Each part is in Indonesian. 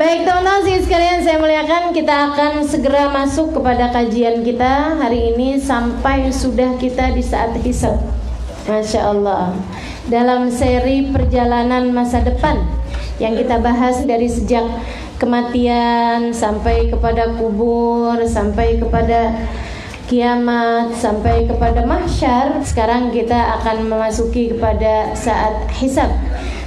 Baik teman-teman sekalian, saya muliakan, kita akan segera masuk kepada kajian kita hari ini sampai sudah kita di saat hisab. Masya Allah. Dalam seri perjalanan masa depan yang kita bahas dari sejak kematian sampai kepada kubur, sampai kepada kiamat, sampai kepada mahsyar. Sekarang kita akan memasuki kepada saat hisab,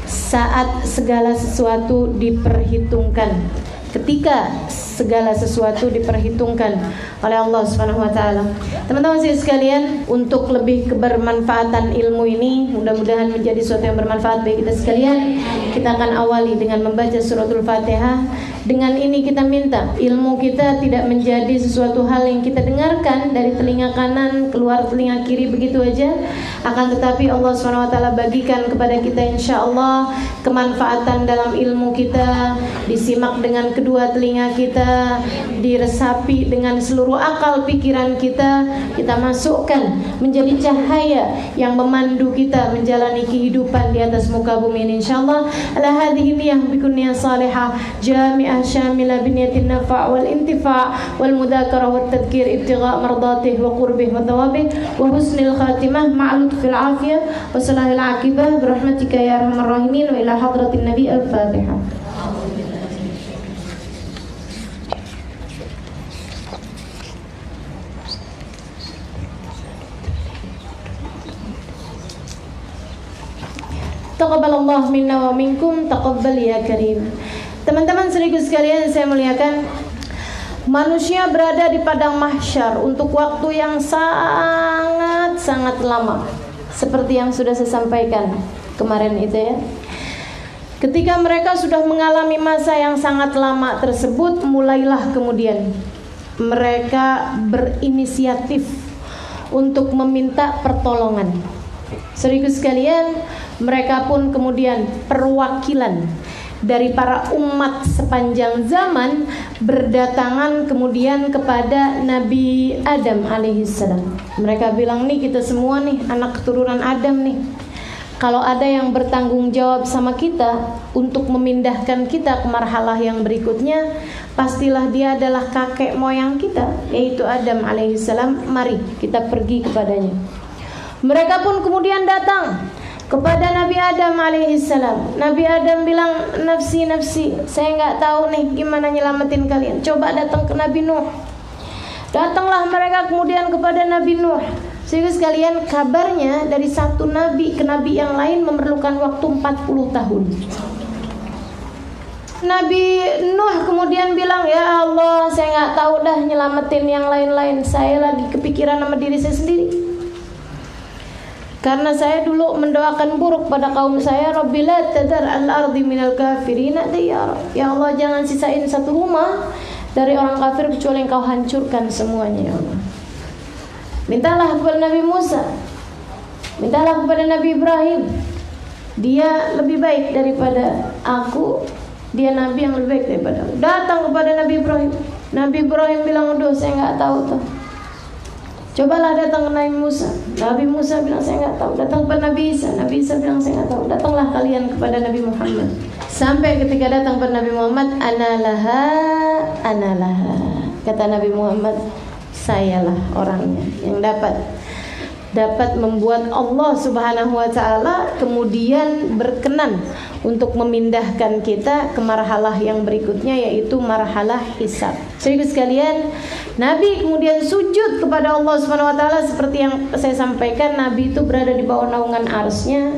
saat segala sesuatu diperhitungkan, ketika segala sesuatu diperhitungkan oleh Allah Subhanahu wa taala. Teman-teman sekalian, untuk lebih kebermanfaatan ilmu ini, mudah-mudahan menjadi sesuatu yang bermanfaat bagi kita sekalian, kita akan awali dengan membaca suratul Fatihah. Dengan ini kita minta ilmu kita tidak menjadi sesuatu hal yang kita dengarkan dari telinga kanan keluar telinga kiri begitu aja, akan tetapi Allah Subhanahu wa taala bagikan kepada kita insyaallah kemanfaatan dalam ilmu kita, disimak dengan kedua telinga kita, diresapi dengan seluruh akal pikiran kita, kita masukkan menjadi cahaya yang memandu kita menjalani kehidupan di atas muka bumi ini insyaallah. Ala hadhihi niyyah bikun niyyah salihah jami'ah syamilah biniyatin nafa' wal intifa' wal mudzakarah wat tadhkir ibtigha' mardatih wa qurbih wa thawabih wa husnil khatimah ma'al fil afiyah wa salahil aqibah birahmatika ya arhamar rahimin wa ila hadratin nabi al-fatihah. Taqabbalallahu minna wa minkum, taqabbal ya karim. Teman-teman sekaligus sekalian saya muliakan, manusia berada di padang mahsyar untuk waktu yang sangat lama, seperti yang sudah saya sampaikan kemarin itu ya. Ketika mereka sudah mengalami masa yang sangat lama tersebut, mulailah kemudian mereka berinisiatif untuk meminta pertolongan. Sekaligus sekalian, mereka pun kemudian perwakilan dari para umat sepanjang zaman berdatangan kemudian kepada Nabi Adam alaihissalam. Mereka bilang, nih kita semua nih anak keturunan Adam nih, kalau ada yang bertanggung jawab sama kita untuk memindahkan kita ke marhalah yang berikutnya, pastilah dia adalah kakek moyang kita, yaitu Adam alaihissalam. Mari kita pergi kepadanya. Mereka pun kemudian datang kepada Nabi Adam alaihissalam. Nabi Adam bilang, nafsi, saya nggak tahu nih gimana nyelamatin kalian. Coba datang ke Nabi Nuh. Datanglah mereka kemudian kepada Nabi Nuh. Sehingga sekalian, kabarnya dari satu nabi ke nabi yang lain memerlukan waktu 40 tahun. Nabi Nuh kemudian bilang, ya Allah, saya nggak tahu dah nyelamatin yang lain-lain. Saya lagi kepikiran sama diri saya sendiri. Karena saya dulu mendoakan buruk pada kaum saya, Rabbi la tadar al-ardi minal kafirina diyara. Ya Allah, jangan sisain satu rumah dari orang kafir kecuali Engkau hancurkan semuanya ya Allah. Mintalah kepada Nabi Musa, mintalah kepada Nabi Ibrahim. Dia lebih baik daripada aku, dia nabi yang lebih baik daripada aku. Datang kepada Nabi Ibrahim. Nabi Ibrahim bilang, aduh saya nggak tahu tuh. Cobalah datang ke Nabi Musa. Nabi Musa bilang, saya nggak tahu. Datang kepada Nabi Isa. Nabi Isa bilang, saya nggak tahu. Datanglah kalian kepada Nabi Muhammad. Sampai ketika datang kepada Nabi Muhammad, Analaha. Kata Nabi Muhammad, sayalah orangnya yang dapat membuat Allah Subhanahu wa taala kemudian berkenan untuk memindahkan kita ke marhalah yang berikutnya, yaitu marhalah hisab. Saudara sekalian, Nabi kemudian sujud kepada Allah Subhanahu wa taala seperti yang saya sampaikan. Nabi itu berada di bawah naungan arsy-Nya,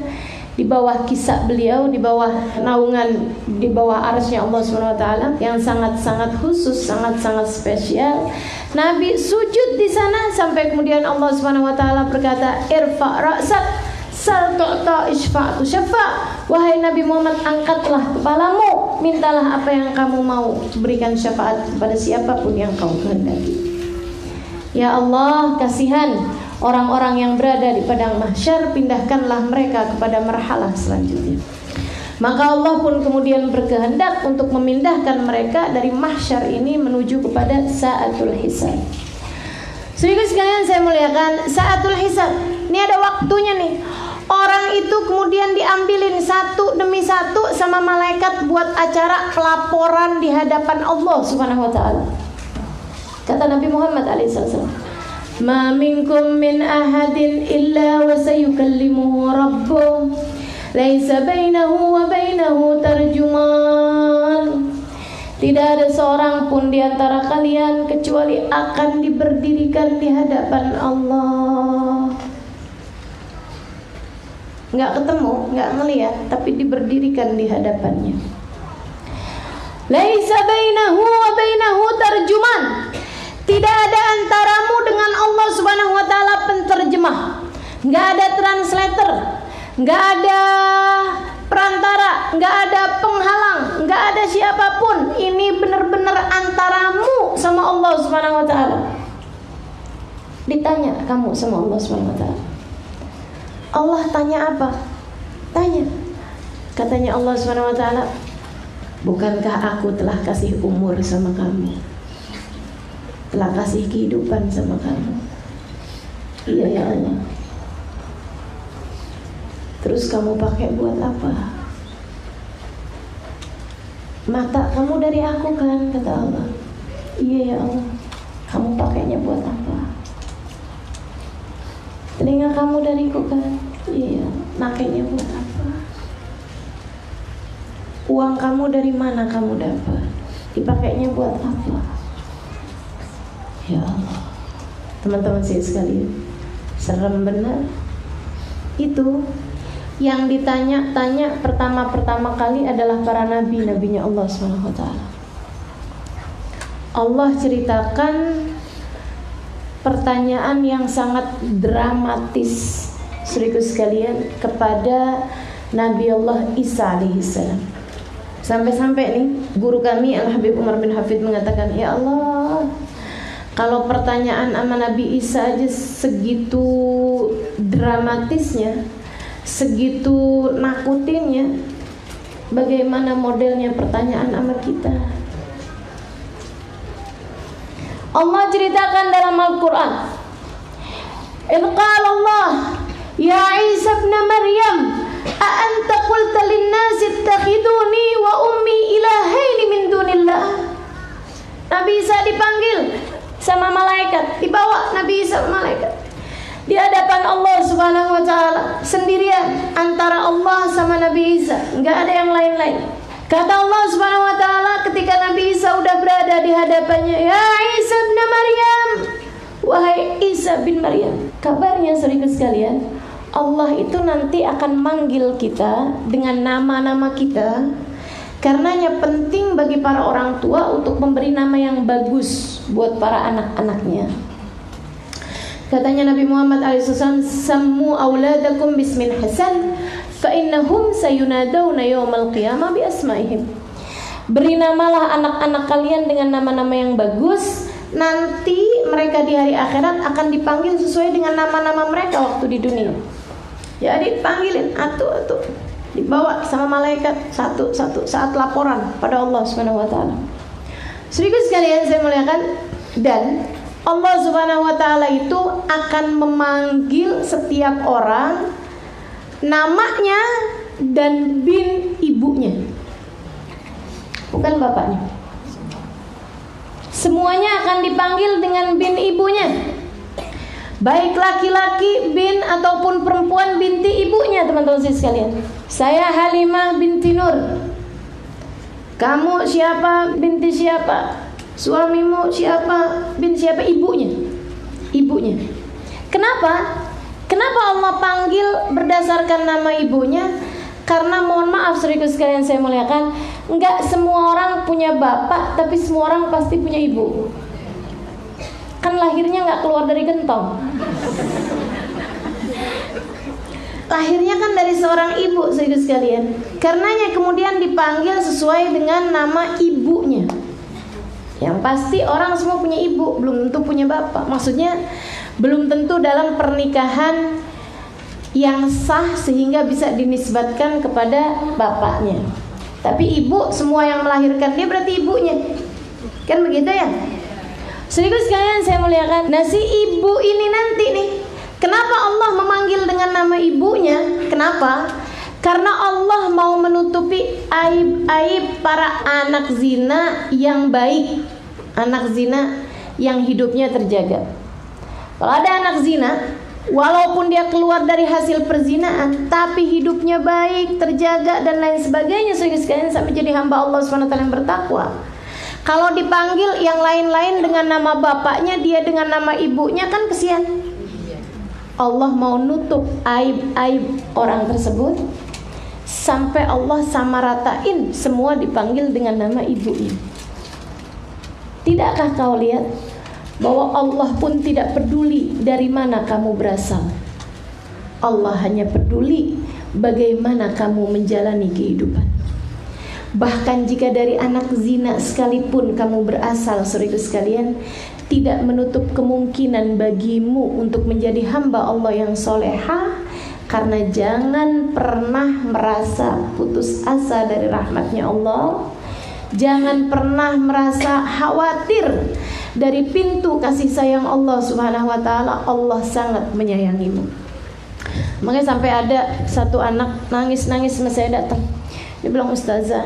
di bawah kisah beliau, di bawah naungan, di bawah arsy-Nya Allah Subhanahu wa taala yang sangat-sangat khusus, sangat-sangat spesial. Nabi sujud di sana sampai kemudian Allah Subhanahu wa taala berkata, irfa ra'sak sal tu'ta isfa'tu syafa'. Wahai Nabi Muhammad, angkatlah kepalamu, mintalah apa yang kamu mau, berikan syafaat kepada siapapun yang kau kehendaki. Ya Allah, kasihan orang-orang yang berada di padang mahsyar, pindahkanlah mereka kepada marhalah selanjutnya. Maka Allah pun kemudian berkehendak untuk memindahkan mereka dari mahsyar ini menuju kepada sa'atul hisab. Saudara sekalian saya muliakan, sa'atul hisab ini ada waktunya nih. Orang itu kemudian diambilin satu demi satu sama malaikat buat acara pelaporan di hadapan Allah Subhanahu wa taala. Kata Nabi Muhammad alaihissalam, "Ma minkum min ahadin illa wa sayukallimuhu rabbuh, laisa bainahu wa bainahu tarjuman." Tidak ada seorang pun di antara kalian kecuali akan diberdirikan di hadapan Allah. Nggak ketemu, nggak melihat, tapi diberdirikan di hadapannya. Laisa bainahu wa bainahu tarjuman. Tidak ada antaramu dengan Allah Subhanahu wa taala penterjemah. Nggak ada translator, nggak ada perantara, nggak ada penghalang, nggak ada siapapun. Ini benar-benar antaramu sama Allah Subhanahu wa taala. Ditanya kamu sama Allah Subhanahu wa taala. Allah tanya apa? Tanya. Katanya Allah Subhanahu wa taala, "Bukankah aku telah kasih umur sama kamu? Telah kasih kehidupan sama kamu?" Iya ya Allah. Terus kamu pakai buat apa? Mata kamu dari aku kan, kata Allah. Iya ya Allah. Kamu pakainya buat apa? Telinga kamu dariku kan? Iya. Makainya buat apa? Uang kamu dari mana kamu dapat? Dipakainya buat apa? Ya Allah. Teman-teman saya sekalian, serem benar. Itu yang ditanya-tanya pertama kali adalah para nabinya Allah SWT. Allah ceritakan pertanyaan yang sangat dramatis, saudaraku sekalian, kepada Nabi Allah Isa alaihissalam. Sampai-sampai nih guru kami Al-Habib Umar bin Hafid mengatakan, "Ya Allah, kalau pertanyaan sama Nabi Isa aja segitu dramatisnya, segitu nakutinnya, bagaimana modelnya pertanyaan sama kita?" Allah ceritakan dalam Al-Quran, "Qala Allah, ya Isa ibn Maryam, a anta qulta lin-nasi ittakhiduni wa ummi ilahaini min dunillah." Nabi Isa dipanggil sama malaikat, dibawa Nabi Isa malaikat di hadapan Allah Subhanahu wa taala, sendirian antara Allah sama Nabi Isa, enggak ada yang lain-lain. Kata Allah Subhanahu wa taala ketika Nabi Isa udah berada di hadapannya, "Ya Isa bin Maryam, wahai Isa bin Maryam." Kabarnya saudara sekalian, Allah itu nanti akan manggil kita dengan nama-nama kita. Karenanya penting bagi para orang tua untuk memberi nama yang bagus buat para anak-anaknya. Katanya Nabi Muhammad SAW, "Sammu auladakum bismin hasan, fa innahum sayunadawna yawmal qiyamah bi asma'ihim." Beri namalah anak-anak kalian dengan nama-nama yang bagus. Nanti mereka di hari akhirat akan dipanggil sesuai dengan nama-nama mereka waktu di dunia. Jadi panggilin atu-atu, dibawa sama malaikat satu-satu saat laporan pada Allah Subhanahu wa taala. Saudara sekalian saya muliakan, dan Allah Subhanahu wa taala itu akan memanggil setiap orang namanya dan bin ibunya, bukan bapaknya. Semuanya akan dipanggil dengan bin ibunya, baik laki-laki bin ataupun perempuan binti ibunya. Teman-teman sekalian, saya Halimah binti Nur, kamu siapa binti siapa, suamimu siapa bin siapa, ibunya. Kenapa Allah panggil berdasarkan nama ibunya? Karena mohon maaf saudaraku sekalian saya muliakan, enggak semua orang punya bapak, tapi semua orang pasti punya ibu. Kan lahirnya enggak keluar dari gentong. Lahirnya kan dari seorang ibu saudaraku sekalian. Karenanya kemudian dipanggil sesuai dengan nama ibunya. Yang pasti orang semua punya ibu, belum tentu punya bapak. Maksudnya belum tentu dalam pernikahan yang sah sehingga bisa dinisbatkan kepada bapaknya. Tapi ibu, semua yang melahirkan dia berarti ibunya. Kan begitu ya? Saudaraku sekalian saya muliakan. Nah si ibu ini nanti nih, Kenapa Allah memanggil dengan nama ibunya? Kenapa? Karena Allah mau menutupi aib-aib para anak zina yang baik, anak zina yang hidupnya terjaga. Kalau ada anak zina, walaupun dia keluar dari hasil perzinaan, tapi hidupnya baik, terjaga dan lain sebagainya, sekalian sampai jadi hamba Allah SWT yang bertakwa. Kalau dipanggil yang lain-lain dengan nama bapaknya, dia dengan nama ibunya, kan kesian. Allah mau nutup aib-aib orang tersebut sampai Allah samaratain semua dipanggil dengan nama ibunya. Tidakkah kau lihat bahwa Allah pun tidak peduli dari mana kamu berasal. Allah hanya peduli bagaimana kamu menjalani kehidupan. Bahkan jika dari anak zina sekalipun kamu berasal, saudara sekalian, tidak menutup kemungkinan bagimu untuk menjadi hamba Allah yang soleha. Karena jangan pernah merasa putus asa dari rahmatnya Allah. Jangan pernah merasa khawatir dari pintu kasih sayang Allah Subhanahu wa ta'ala. Allah sangat menyayangimu. Makanya sampai ada satu anak nangis-nangis sama saya datang. Dia bilang, "Ustazah,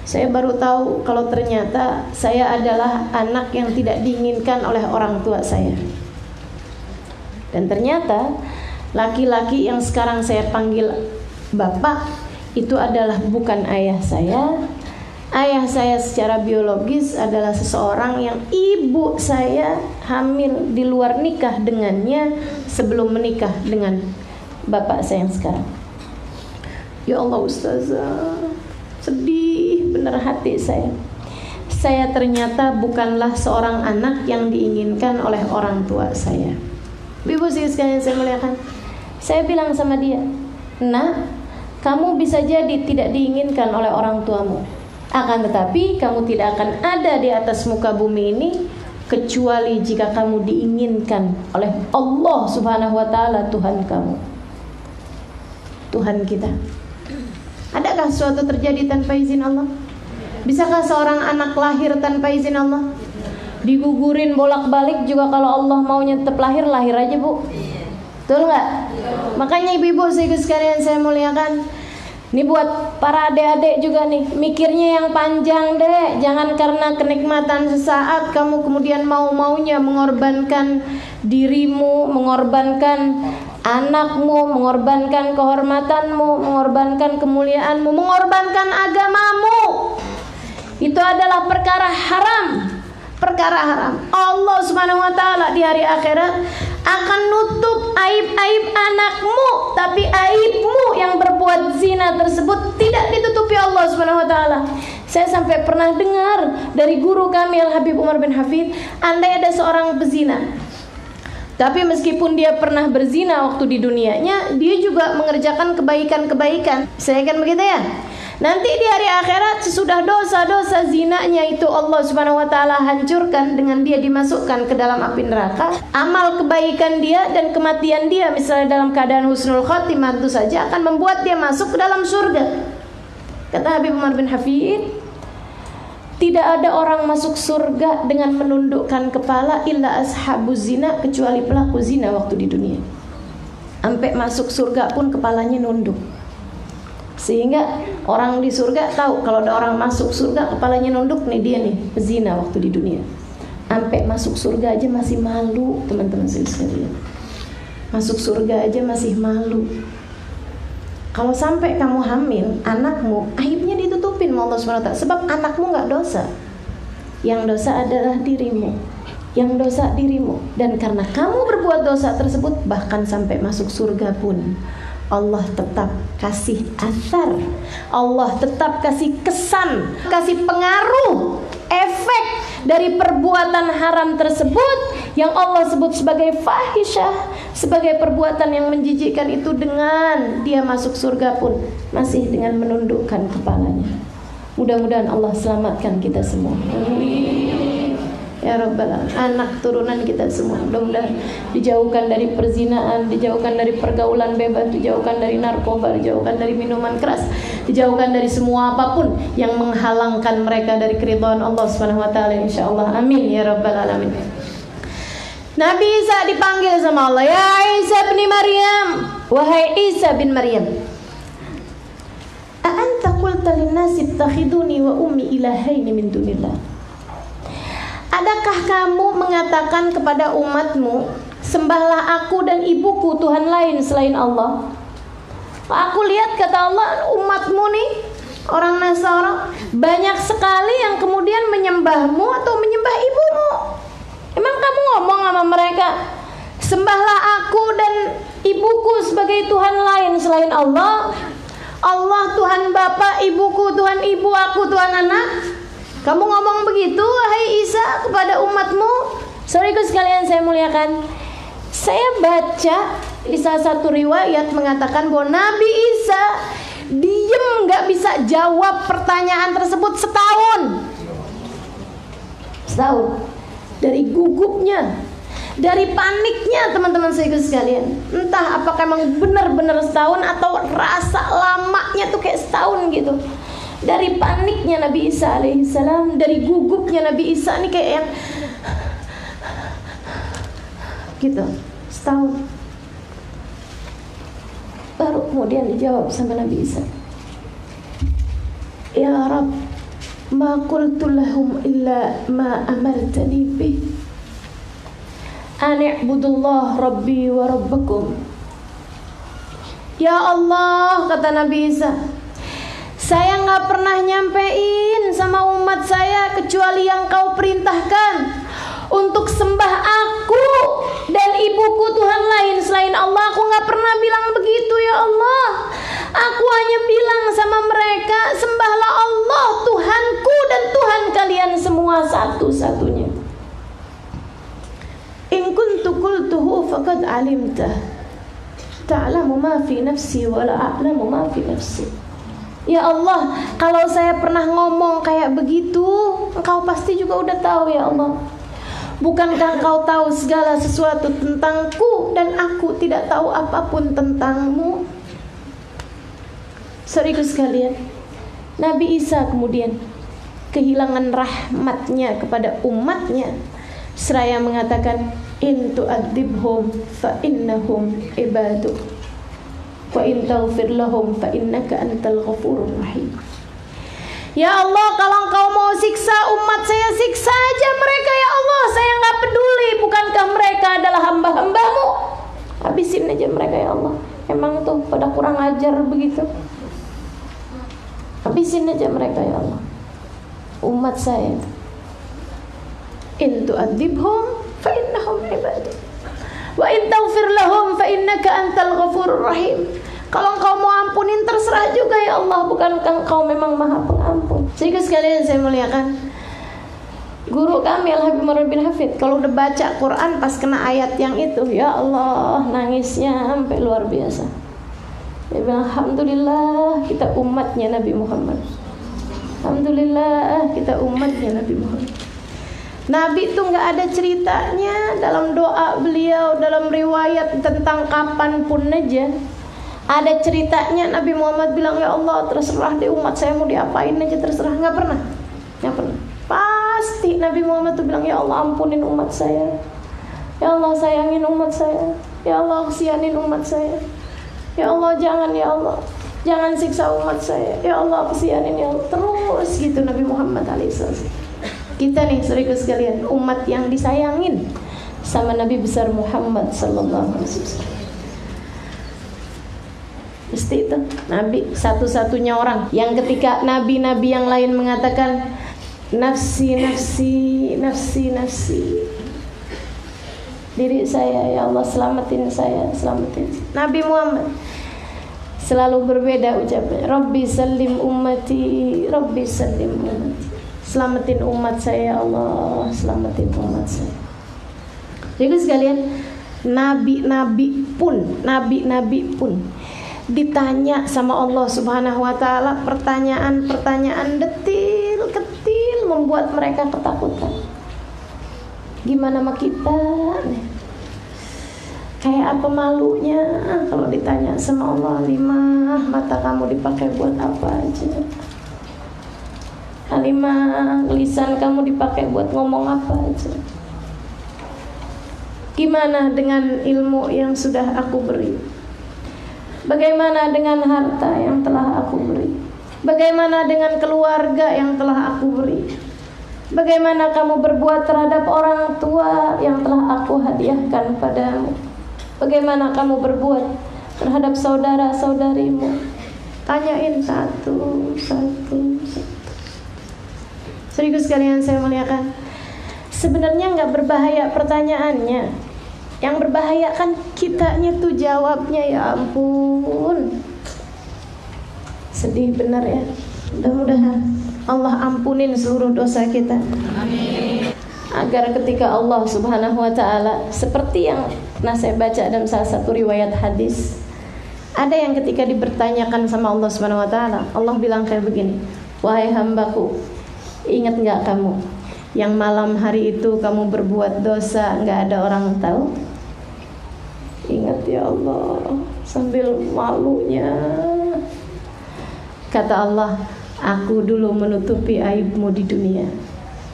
saya baru tahu kalau ternyata saya adalah anak yang tidak diinginkan oleh orang tua saya. Dan ternyata laki-laki yang sekarang saya panggil bapak itu adalah bukan ayah saya. Ayah saya secara biologis adalah seseorang yang ibu saya hamil di luar nikah dengannya sebelum menikah dengan bapak saya yang sekarang." Ya Allah Ustazah, sedih bener hati saya. Saya ternyata bukanlah seorang anak yang diinginkan oleh orang tua saya. Ibu sekalian saya muliakan, saya bilang sama dia, "Nak, kamu bisa jadi tidak diinginkan oleh orang tuamu. Akan tetapi kamu tidak akan ada di atas muka bumi ini kecuali jika kamu diinginkan oleh Allah Subhanahu wa ta'ala, Tuhan kamu, Tuhan kita." Adakah sesuatu terjadi tanpa izin Allah? Bisakah seorang anak lahir tanpa izin Allah? Digugurin bolak-balik juga kalau Allah maunya tetap lahir, lahir aja, Bu. Betul nggak? Makanya ibu-ibu sekalian saya muliakan, ini buat para adik-adik juga nih, mikirnya yang panjang deh. Jangan karena kenikmatan sesaat kamu kemudian mau-maunya mengorbankan dirimu, mengorbankan anakmu, mengorbankan kehormatanmu, mengorbankan kemuliaanmu, mengorbankan agamamu. Itu adalah perkara haram. Perkara haram. Allah Subhanahu wa ta'ala di hari akhirat akan nutup aib-aib anakmu, tapi aibmu yang berbuat zina tersebut tidak ditutupi Allah Subhanahu wa ta'ala. Saya sampai pernah dengar dari guru kami Al-Habib Umar bin Hafid, andai ada seorang pezina, tapi meskipun dia pernah berzina waktu di dunianya, dia juga mengerjakan kebaikan-kebaikan. Saya kan begitu ya? Nanti di hari akhirat sesudah dosa-dosa zinanya itu Allah Subhanahu wa ta'ala hancurkan dengan dia dimasukkan ke dalam api neraka. Amal kebaikan dia dan kematian dia misalnya dalam keadaan husnul khotimah itu saja akan membuat dia masuk ke dalam surga. Kata Habib Umar bin Hafid, tidak ada orang masuk surga dengan menundukkan kepala illa ashabuz zina, kecuali pelaku zina waktu di dunia. Sampai masuk surga pun kepalanya nunduk. Sehingga orang di surga tahu kalau ada orang masuk surga kepalanya nunduk, nih dia nih pezina waktu di dunia. Sampai masuk surga aja masih malu, teman-teman sekalian. Masuk surga aja masih malu. Kalau sampai kamu hamil, anakmu aibnya ditutupin sama Allah SWT. Sebab anakmu gak dosa. Yang dosa adalah dirimu. Yang dosa dirimu. Dan karena kamu berbuat dosa tersebut, bahkan sampai masuk surga pun Allah tetap kasih athar, Allah tetap kasih kesan, kasih pengaruh, efek dari perbuatan haram tersebut yang Allah sebut sebagai fahisyah, sebagai perbuatan yang menjijikkan itu, dengan dia masuk surga pun masih dengan menundukkan kepalanya. Mudah-mudahan Allah selamatkan kita semua. Amin. Ya Rabbal Alamin. Anak turunan kita semua mudah-mudahan dijauhkan dari perzinaan, dijauhkan dari pergaulan bebas, dijauhkan dari narkoba, dijauhkan dari minuman keras, dijauhkan dari semua apapun yang menghalangkan mereka dari keridhaan Allah Subhanahu wa taala, insyaallah. Amin ya Rabbal Alamin. Nabi Isa dipanggil sama Allah, ya Isa bin Maryam, wahai Isa bin Maryam, a anta qulta lin-nasi ittakhiduni wa ummi ilahaini min dunillah. Adakah kamu mengatakan kepada umatmu, sembahlah aku dan ibuku Tuhan lain selain Allah? Aku lihat, kata Allah, umatmu nih, orang Nasara, banyak sekali yang kemudian menyembahmu atau menyembah ibumu. Emang kamu ngomong sama mereka, sembahlah aku dan ibuku sebagai Tuhan lain selain Allah? Allah Tuhan Bapa, ibuku Tuhan ibu, aku Tuhan anak. Kamu ngomong begitu, wahai Isa, kepada umatmu? Saudaraku sekalian saya muliakan, saya baca di salah satu riwayat mengatakan bahwa Nabi Isa diem, gak bisa jawab pertanyaan tersebut setahun. Dari gugupnya, dari paniknya, teman-teman saya sekalian. Entah apakah memang benar-benar setahun atau rasa lamanya tuh kayak setahun gitu. Dari paniknya Nabi Isa alaihissalam, dari gugupnya Nabi Isa nih kayak yang gitu, setahun. Baru kemudian dijawab sama Nabi Isa, ya Rabb, ma qultu lahum illa ma amartani bih, an i'budullah rabbi wa rabbakum. Ya Allah, kata Nabi Isa, saya gak pernah nyampein sama umat saya kecuali yang kau perintahkan untuk sembah aku dan ibuku Tuhan lain selain Allah. Aku gak pernah bilang begitu, ya Allah. Aku hanya bilang sama mereka, sembahlah Allah Tuhanku dan Tuhan kalian semua satu-satunya. In kuntu qultuhu faqad alimtah, ta'lamu ma fi nafsi wa la a'lamu ma fi nafsi. Ya Allah, kalau saya pernah ngomong kayak begitu, Engkau pasti juga udah tahu, ya Allah. Bukankah Engkau tahu segala sesuatu tentangku dan aku tidak tahu apapun tentangmu? Saudaraku sekalian, Nabi Isa kemudian kehilangan rahmatnya kepada umatnya, seraya mengatakan, in tu'adzibhum fa innahum ibaduk, wa in taghfir lahum fa innaka antal ghafurur rahim. Ya Allah, kalau Engkau mau siksa umat saya, siksa aja mereka, ya Allah. Saya gak peduli, bukankah mereka adalah hamba-hambamu? Habisin aja mereka, ya Allah. Emang tuh pada kurang ajar begitu. Habisin aja mereka, ya Allah, umat saya. In tu'adzibhum fa innahum ibaduk, wa in taghfir lahum fa innaka antal ghafurur rahim. Kalau Engkau mau ampunin terserah juga, ya Allah, bukankah Engkau memang Maha Pengampun? Sehingga sekalian saya muliakan, guru kami Al-Habib Umar bin Hafid kalau udah baca Quran pas kena ayat yang itu, ya Allah, nangisnya sampai luar biasa. Dia bilang, alhamdulillah kita umatnya Nabi Muhammad. Alhamdulillah kita umatnya Nabi Muhammad. Nabi itu gak ada ceritanya dalam doa beliau, dalam riwayat tentang kapan pun aja. Ada ceritanya Nabi Muhammad bilang, ya Allah, terserah deh umat saya mau diapain aja, terserah. Gak pernah. Pasti Nabi Muhammad tuh bilang, ya Allah, ampunin umat saya, ya Allah, sayangin umat saya, ya Allah, kesianin umat saya, ya Allah, jangan siksa umat saya, ya Allah, kesianin, ya Allah. Terus gitu Nabi Muhammad alaihissalam. Kita nih, saudaraku sekalian, umat yang disayangin sama Nabi besar Muhammad sallallahu alaihi wasallam. Mesti itu Nabi satu-satunya orang yang ketika nabi-nabi yang lain mengatakan nafsi, nafsi, nafsi, nafsi, diri saya, ya Allah, selamatin saya, selamatin. Nabi Muhammad selalu berbeda ucapannya, Rabbi salim ummati, Rabbi salim ummati, selamatin umat saya, ya Allah, selamatin umat saya. Jadi sekalian, nabi-nabi pun ditanya sama Allah Subhanahu wa taala pertanyaan-pertanyaan detil-ketil membuat mereka ketakutan. Gimana sama kita nih? Kayak apa malunya kalau ditanya sama Allah, Halimah, mata kamu dipakai buat apa aja? Halimah, lisan kamu dipakai buat ngomong apa aja? Gimana dengan ilmu yang sudah aku beri? Bagaimana dengan harta yang telah aku beri? Bagaimana dengan keluarga yang telah aku beri? Bagaimana kamu berbuat terhadap orang tua yang telah aku hadiahkan padamu? Bagaimana kamu berbuat terhadap saudara-saudarimu? Tanyain satu-satu. Saudaraku sekalian saya muliakan, sebenarnya nggak berbahaya pertanyaannya. Yang berbahaya kan kitanya tuh jawabnya, ya ampun. Sedih benar ya. Mudah-mudahan Allah ampunin seluruh dosa kita. Amin. Agar ketika Allah Subhanahu wa taala, seperti yang pernah saya baca dalam salah satu riwayat hadis, ada yang ketika dipertanyakan sama Allah Subhanahu wa taala, Allah bilang kayak begini, "Wahai hambaku, ingat enggak kamu yang malam hari itu kamu berbuat dosa enggak ada orang tahu?" Ingat ya Allah, sambil malunya. Kata Allah, "Aku dulu menutupi aibmu di dunia."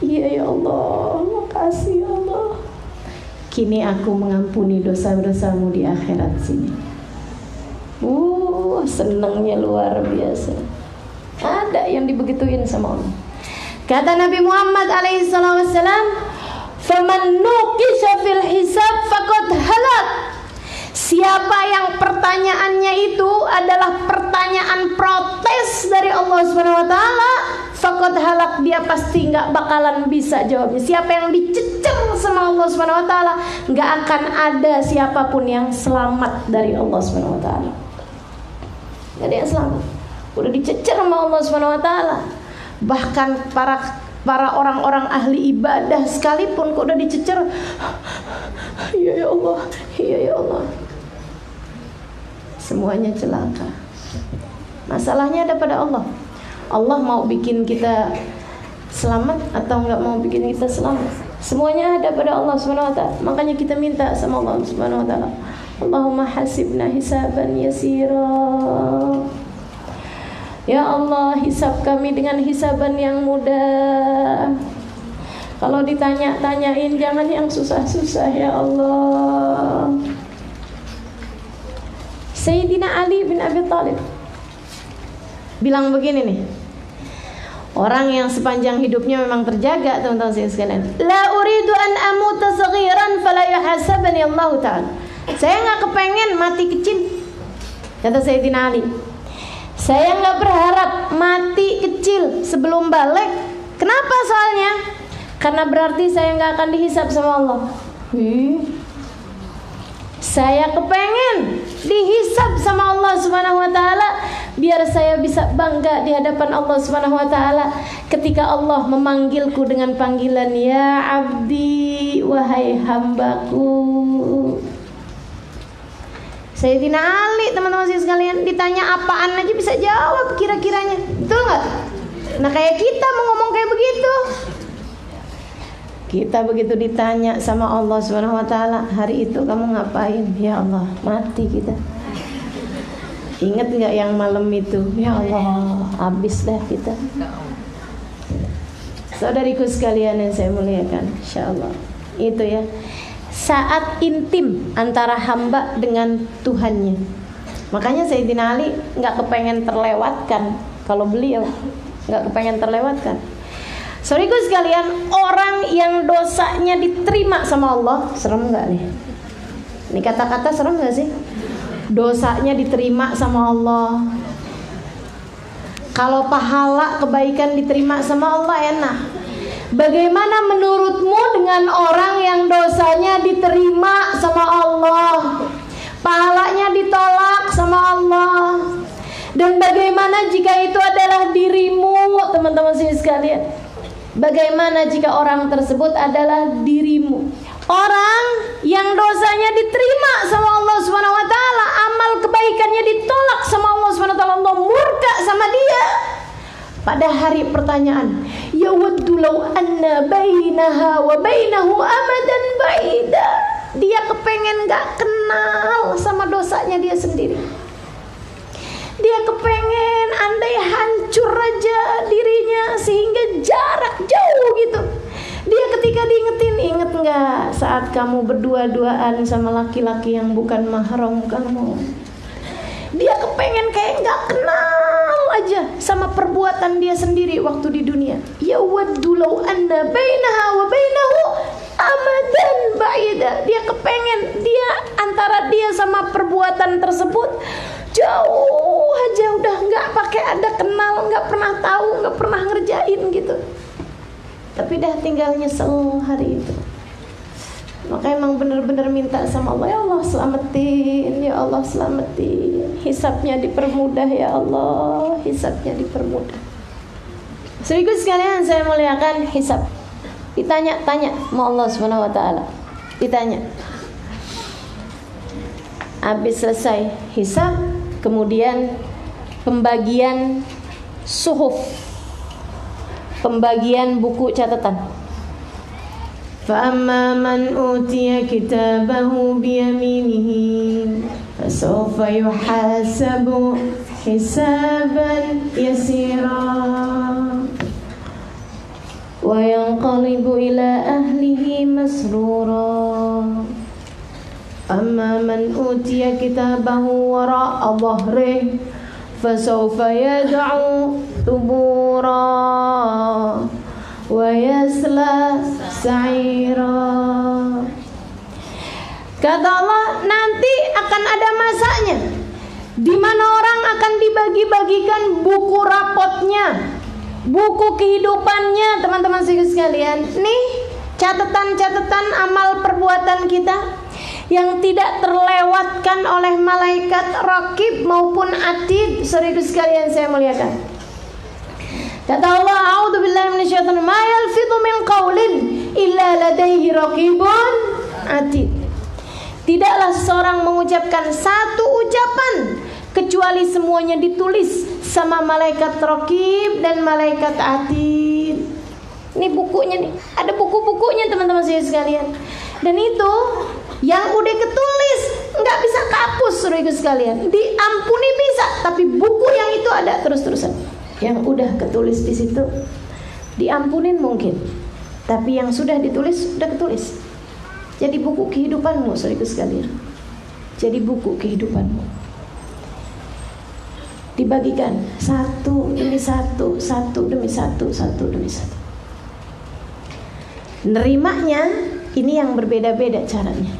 Iya ya Allah, makasih ya Allah. Kini aku mengampuni dosa-dosamu di akhirat sini. Senangnya luar biasa. Ada yang dibegituin sama Allah. Kata Nabi Muhammad alaihissalam, "Faman nuqisha fil hisab faqad halak." Siapa yang pertanyaannya itu adalah pertanyaan protes dari Allah Subhanahu wa taala, faqad halak, dia pasti enggak bakalan bisa jawabnya. Siapa yang dicecer sama Allah Subhanahu wa taala, enggak akan ada siapapun yang selamat dari Allah Subhanahu wa taala. Enggak ada yang selamat. Udah dicecer sama Allah Subhanahu wa taala. Bahkan para orang-orang ahli ibadah sekalipun kok udah dicecer, iya ya Allah, iya ya Allah. Semuanya celaka. Masalahnya ada pada Allah. Allah mau bikin kita selamat atau enggak mau bikin kita selamat, semuanya ada pada Allah Subhanahu wa taala. Makanya kita minta sama Allah Subhanahu wa taala, Allahumma hasibna hisaban yasira. Ya Allah, hisab kami dengan hisaban yang mudah. Kalau ditanya-tanyain jangan yang susah-susah ya Allah. Sayyidina Ali bin Abi Thalib bilang begini nih, orang yang sepanjang hidupnya memang terjaga, teman-teman sekalian. La uridu an amuta saghiran fala yuhasabani Allah ta'ala. Saya enggak kepengen mati kecil, kata Sayyidina Ali. Saya enggak berharap mati kecil sebelum balik. Kenapa soalnya? Karena berarti saya enggak akan dihisab sama Allah. Saya kepengen dihisab sama Allah Subhanahu wa taala biar saya bisa bangga di hadapan Allah Subhanahu wa taala ketika Allah memanggilku dengan panggilan ya abdi, wahai hambaku. Sayyidina Ali, teman-teman sekalian, ditanya apaan aja bisa jawab kira-kiranya. Betul enggak? Nah, kayak kita mau ngomong kayak begitu. Kita begitu ditanya sama Allah Subhanahu wa taala, hari itu kamu ngapain? Ya Allah, mati kita. Ingat enggak yang malam itu? Ya Allah, habis dah kita. Saudariku sekalian yang saya muliakan, insyaallah. Itu ya, saat intim antara hamba dengan Tuhannya. Makanya Sayyidina Ali enggak kepengen terlewatkan. Kalau beliau enggak kepengen terlewatkan. Saudariku sekalian, orang yang dosanya diterima sama Allah, serem gak nih? Ini kata-kata serem gak sih? Dosanya diterima sama Allah. Kalau pahala kebaikan diterima sama Allah enak. Bagaimana menurutmu dengan orang yang dosanya diterima sama Allah, pahalanya ditolak sama Allah? Dan bagaimana jika itu adalah dirimu, teman-teman sekalian? Bagaimana jika orang tersebut adalah dirimu? Orang yang dosanya diterima sama Allah Subhanahu wa taala, amal kebaikannya ditolak sama Allah Subhanahu wa taala, Allah murka sama dia. Pada hari pertanyaan, yawaddu law anna bainaha wa bainahu amadan baida. Dia kepengen gak kenal sama dosanya dia sendiri. Dia kepengen andai hancur aja dirinya sehingga jarak jauh gitu. Dia ketika ketika diingetin, inget nggak saat kamu berdua-duaan sama laki-laki yang bukan mahram kamu? Dia kepengen kayak nggak kenal aja sama perbuatan dia sendiri waktu di dunia. Ya waddu law anna bainaha wa bainahu amadan ba'ida. Dia kepengen dia antara dia sama perbuatan tersebut jauh aja, udah nggak pakai ada kenal, nggak pernah tahu, nggak pernah ngerjain gitu. Tapi dah tinggal nyesel hari itu. Maka emang bener-bener minta sama Allah, ya Allah selamatin, ya Allah selamatin, hisabnya dipermudah ya Allah, hisabnya dipermudah. Seribu sekalian saya muliakan hisab. Ditanya-tanya sama Allah Subhanahu wa taala. Ditanya. Habis selesai hisab, kemudian pembagian suhuf, pembagian buku catatan. فَأَمَّا مَنْ أُوتِيَ كِتَابَهُ بِيَمِينِهِ فَسَوْفَ يُحَاسَبُ حِسَابًا يَسِيرًا وَيَنْقَلِبُ إِلَى أَهْلِهِ مَسْرُورًا أَمَّا مَنْ أُوتِيَ كِتَابَهُ وَرَاءَ ظَهْرِهِ فَسَوْفَ يَدْعُو ثُبُورًا wa yasla sa'ira. Kata Allah, nanti akan ada masanya di mana orang akan dibagi-bagikan buku rapotnya, buku kehidupannya, teman-teman sekalian. Nih catatan-catatan amal perbuatan kita yang tidak terlewatkan oleh malaikat raqib maupun atid. Saudara sekalian saya muliakan. Kata Allah, a'udzubillahi minasyaitonir ma yalfidhu min qaulin illa ladaihi raqibun atid. Tidaklah seseorang mengucapkan satu ucapan kecuali semuanya ditulis sama malaikat raqib dan malaikat atid. Ini bukunya nih, ada buku-bukunya teman-teman sekalian. Dan itu yang udah ketulis nggak bisa kapus, saudara sekalian. Diampuni bisa, tapi buku yang itu ada terus-terusan. Yang udah ketulis di situ diampunin mungkin, tapi yang sudah ditulis sudah ketulis. Jadi buku kehidupanmu, saudara sekalian. Jadi buku kehidupanmu dibagikan satu demi satu, satu demi satu, satu demi satu. Nerimanya ini yang berbeda-beda caranya.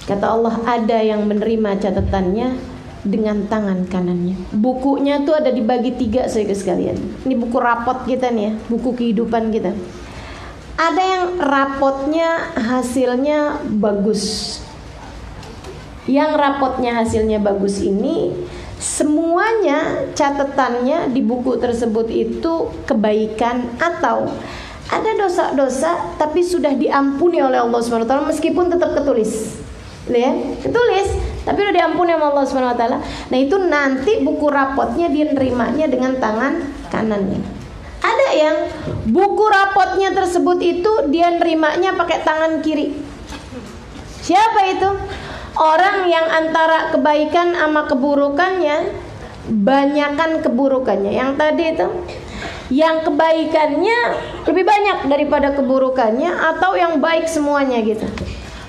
Kata Allah, ada yang menerima catatannya dengan tangan kanannya. Bukunya tuh ada dibagi 3, saudara sekalian. Ini buku rapot kita nih ya, buku kehidupan kita. Ada yang rapotnya hasilnya bagus. Yang rapotnya hasilnya bagus ini semuanya catatannya di buku tersebut itu kebaikan atau ada dosa-dosa tapi sudah diampuni oleh Allah SWT meskipun tetap ketulis. Lihat, ketulis tapi udah diampuni sama Allah Subhanahu wa taala. Nah, itu nanti buku rapotnya dia nerimanya dengan tangan kanannya. Ada yang buku rapotnya tersebut itu dia nerimanya pakai tangan kiri. Siapa itu? Orang yang antara kebaikan sama keburukannya banyakan keburukannya. Yang tadi itu yang kebaikannya lebih banyak daripada keburukannya atau yang baik semuanya gitu.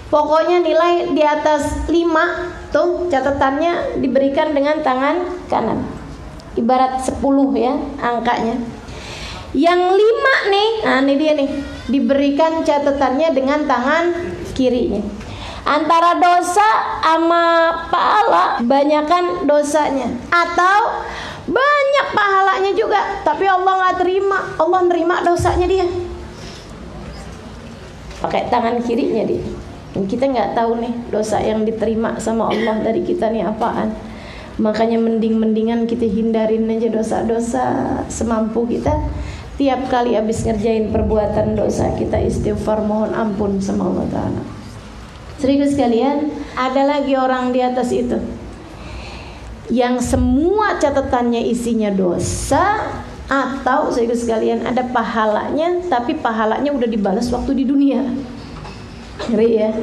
Pokoknya nilai di atas 5 tuh catatannya diberikan dengan tangan kanan. Ibarat 10 ya angkanya. Yang 5 nih, nah ini dia nih, diberikan catatannya dengan tangan kirinya. Antara dosa sama pahala banyakan dosanya atau banyak pahalanya juga, tapi Allah nggak terima, Allah nerima dosanya dia. Pakai tangan kirinya dia. Kita nggak tahu nih dosa yang diterima sama Allah dari kita nih apaan. Makanya mendingan kita hindarin aja dosa-dosa semampu kita. Tiap kali habis ngerjain perbuatan dosa kita istighfar mohon ampun sama Allah Ta'ala. Serius sekalian, ada lagi orang di atas itu yang semua catatannya isinya dosa, atau serius sekalian ada pahalanya tapi pahalanya udah dibalas waktu di dunia. Ngeri ya.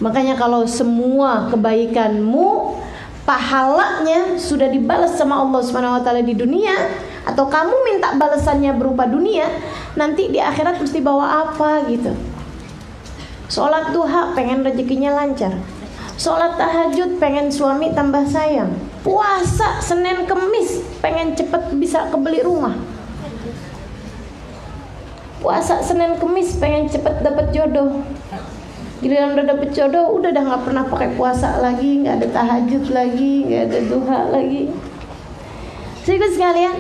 Makanya kalau semua kebaikanmu pahalanya sudah dibalas sama Allah Subhanahu wa taala di dunia, atau kamu minta balasannya berupa dunia, nanti di akhirat mesti bawa apa gitu. Sholat duha pengen rezekinya lancar. Sholat tahajud pengen suami tambah sayang. Puasa Senin Kemis pengen cepet bisa kebeli rumah. Puasa Senin Kemis pengen cepet dapet jodoh. Giliran udah dapet jodoh, udah nggak pernah pakai puasa lagi, nggak ada tahajud lagi, nggak ada duha lagi. Saudara sekalian,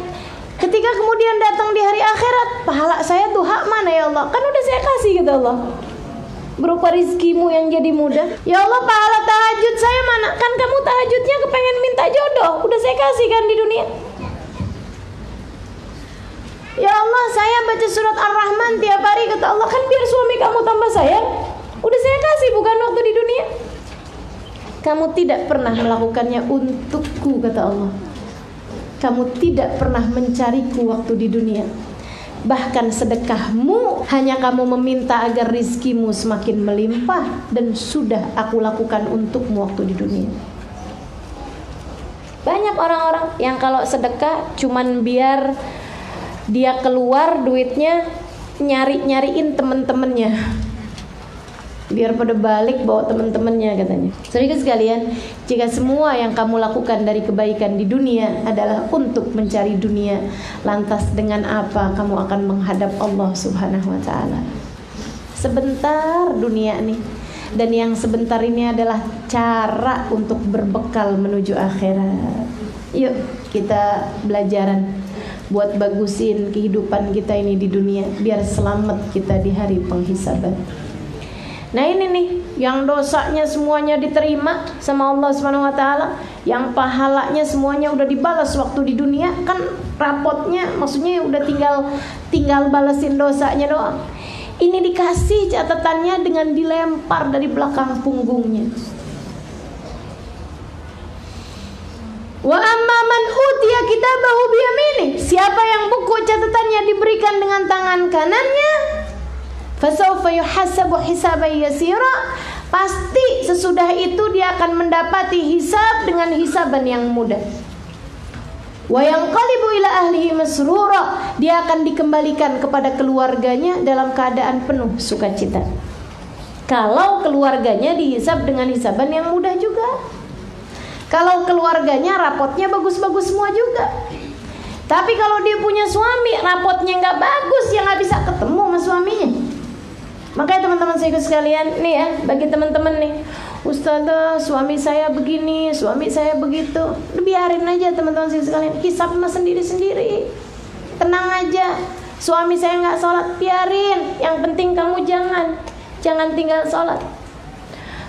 ketika kemudian datang di hari akhirat, pahala saya duha mana ya Allah? Kan udah saya kasih gitu Allah, berupa rizkimu yang jadi mudah. Ya Allah, pahala tahajud saya mana? Kan kamu tahajudnya kepengen minta jodoh, udah saya kasih kan di dunia. Ya Allah, saya baca surat Ar-Rahman tiap hari, kata Allah, kan biar suami kamu tambah sayang. Udah saya kasih, bukan waktu di dunia. Kamu tidak pernah melakukannya untukku, kata Allah. Kamu tidak pernah mencariku waktu di dunia. Bahkan sedekahmu hanya kamu meminta agar rizkimu semakin melimpah, dan sudah aku lakukan untukmu waktu di dunia. Banyak orang-orang yang kalau sedekah cuman biar dia keluar duitnya nyariin temen-temennya, biar pada balik bawa temen-temennya katanya. Saudara sekalian, jika semua yang kamu lakukan dari kebaikan di dunia adalah untuk mencari dunia, lantas dengan apa kamu akan menghadap Allah Subhanahu wa ta'ala? Sebentar dunia nih, dan yang sebentar ini adalah cara untuk berbekal menuju akhirat. Yuk kita belajaran buat bagusin kehidupan kita ini di dunia, biar selamat kita di hari penghisaban. Nah ini nih, yang dosanya semuanya diterima sama Allah Subhanahu wa ta'ala, yang pahalanya semuanya udah dibalas waktu di dunia, kan rapotnya maksudnya udah tinggal balesin dosanya doang. Ini dikasih catatannya dengan dilempar dari belakang punggungnya. Wa amma man utiya kitabahu biyaminih, siapa yang buku catatannya diberikan dengan tangan kanannya, fasawfa yuhasabu hisaban yasira, pasti sesudah itu dia akan mendapati hisab dengan hisaban yang mudah. Wa yanqalibu ila ahlihi masrura, dia akan dikembalikan kepada keluarganya dalam keadaan penuh sukacita. Kalau keluarganya dihisab dengan hisaban yang mudah juga. Kalau keluarganya rapotnya bagus-bagus semua juga. Tapi kalau dia punya suami rapotnya nggak bagus, ya nggak bisa ketemu sama suaminya. Makanya teman-teman saya sekalian nih ya, bagi teman-teman nih, Ustazah suami saya begini, suami saya begitu, biarin aja teman-teman saya sekalian, hisab mah sendiri-sendiri. Tenang aja, suami saya nggak sholat, biarin. Yang penting kamu jangan tinggal sholat.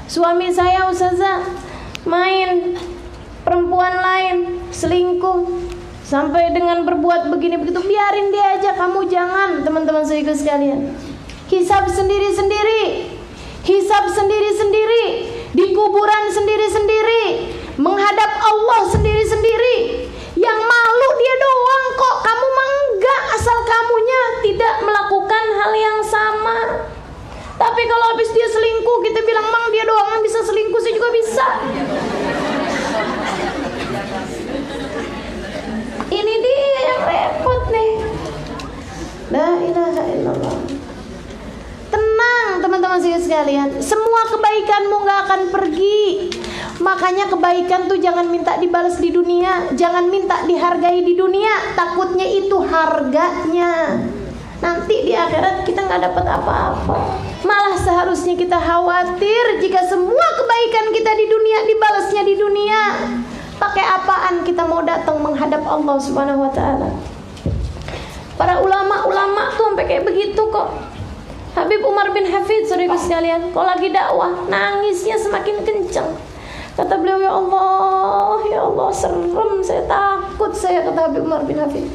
Suami saya Ustazah main perempuan lain, selingkuh, sampai dengan berbuat begini begitu, biarin dia aja, kamu jangan. Teman-teman saya sekalian, hisab sendiri-sendiri, hisab sendiri-sendiri, di kuburan sendiri-sendiri, menghadap Allah sendiri-sendiri. Yang malu dia doang kok, kamu mah enggak, asal kamunya tidak melakukan hal yang sama. Tapi kalau habis dia selingkuh, kita bilang, mang dia doang yang bisa selingkuh, saya juga bisa. Ini dia yang repot nih. La ilaha illallah. Tenang teman-teman sekalian, semua kebaikanmu gak akan pergi. Makanya kebaikan tuh jangan minta dibalas di dunia, jangan minta dihargai di dunia. Takutnya itu harganya, nanti di akhirat kita gak dapat apa-apa. Malah seharusnya kita khawatir jika semua kebaikan kita di dunia dibalasnya di dunia. Pakai apaan kita mau datang menghadap Allah Subhanahu wa ta'ala? Para ulama-ulama tuh sampai kayak begitu kok. Habib Umar bin Hafid, saudara sekalian, kalau lagi dakwah nangisnya semakin kencang. Kata beliau, ya Allah, serem, saya takut saya, kata Habib Umar bin Hafid.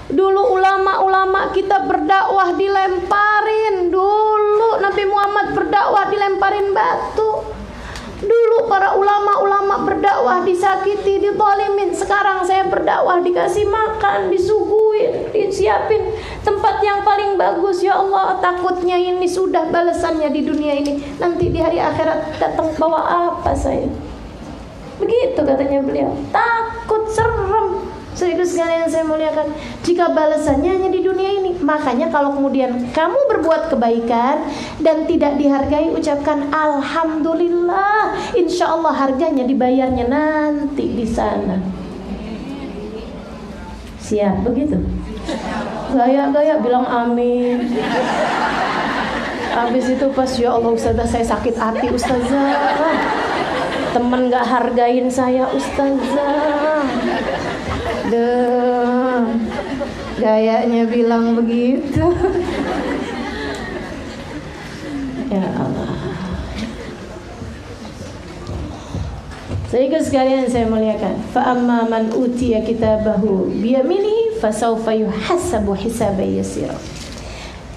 Dulu ulama-ulama kita berdakwah dilemparin. Dulu Nabi Muhammad berdakwah dilemparin batu. Dulu para ulama-ulama berdakwah disakiti, ditolimin. Sekarang saya berdakwah dikasih makan, disuguhin, disiapin tempat yang paling bagus. Ya Allah, takutnya ini sudah balasannya di dunia ini, nanti di hari akhirat datang bawa apa saya? Begitu katanya beliau. Takut, serem. Saudara sekalian saya muliakan, jika balasannya hanya di dunia ini, makanya kalau kemudian kamu berbuat kebaikan dan tidak dihargai, ucapkan alhamdulillah, insya Allah harganya dibayarnya nanti di sana. Siap begitu? Gaya-gaya bilang amin. Habis itu pas, ya Allah ustazah saya sakit hati ustazah, temen gak hargain saya ustazah. Duh, gayanya bilang begitu. Ya Allah. Saudara sekalian saya muliakan, fa amma man utiya kitabahu biyaminihi fasawfa yuhasabu hisaban yasira.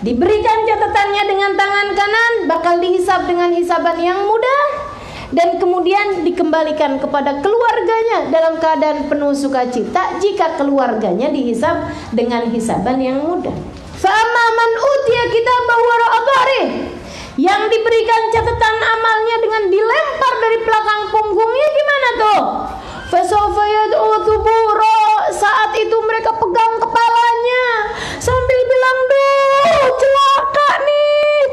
Diberikan catatannya dengan tangan kanan, bakal dihisab dengan hisaban yang mudah, dan kemudian dikembalikan kepada keluarganya dalam keadaan penuh sukacita jika keluarganya dihisab dengan hisaban yang mudah. Fa amma man utiya kitabahu wara'a dhahrihi, yang diberikan catatan amalnya dengan dilempar dari belakang punggungnya, gimana tuh? Fasawfa yad'u thubura, saat itu mereka pegang kepalanya sambil bilang, duh celaka nih,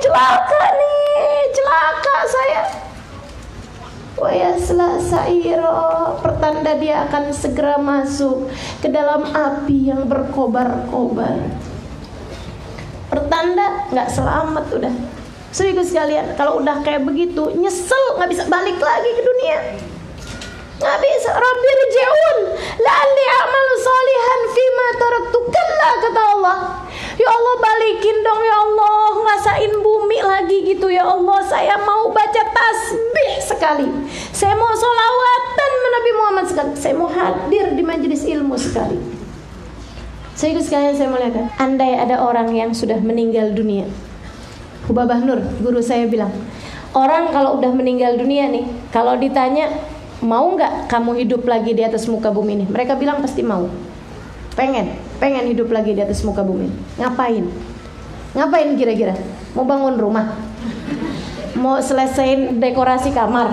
celaka saya. Wa yasla sa'ira, pertanda dia akan segera masuk ke dalam api yang berkobar-kobar. Pertanda nggak selamat udah. Saudara sekalian, kalau udah kayak begitu, nyesel, nggak bisa balik lagi ke dunia. Nggak bisa. Rabbi rji'un la'alli a'malu salihan fima taraktu, kalla, kata Allah. Ya Allah balikin dong ya Allah, ngerasain bumi lagi gitu ya Allah. Saya mau baca tasbih sekali, saya mau sholawatan Nabi Muhammad sekali, saya mau hadir di majelis ilmu sekali. Saudara sekalian saya muliakan, andai ada orang yang sudah meninggal dunia, Hubabah Nur, guru saya bilang, orang kalau udah meninggal dunia nih, kalau ditanya mau nggak kamu hidup lagi di atas muka bumi ini, mereka bilang pasti mau. Pengen hidup lagi di atas muka bumi. Ngapain kira-kira? Mau bangun rumah? Mau selesaiin dekorasi kamar?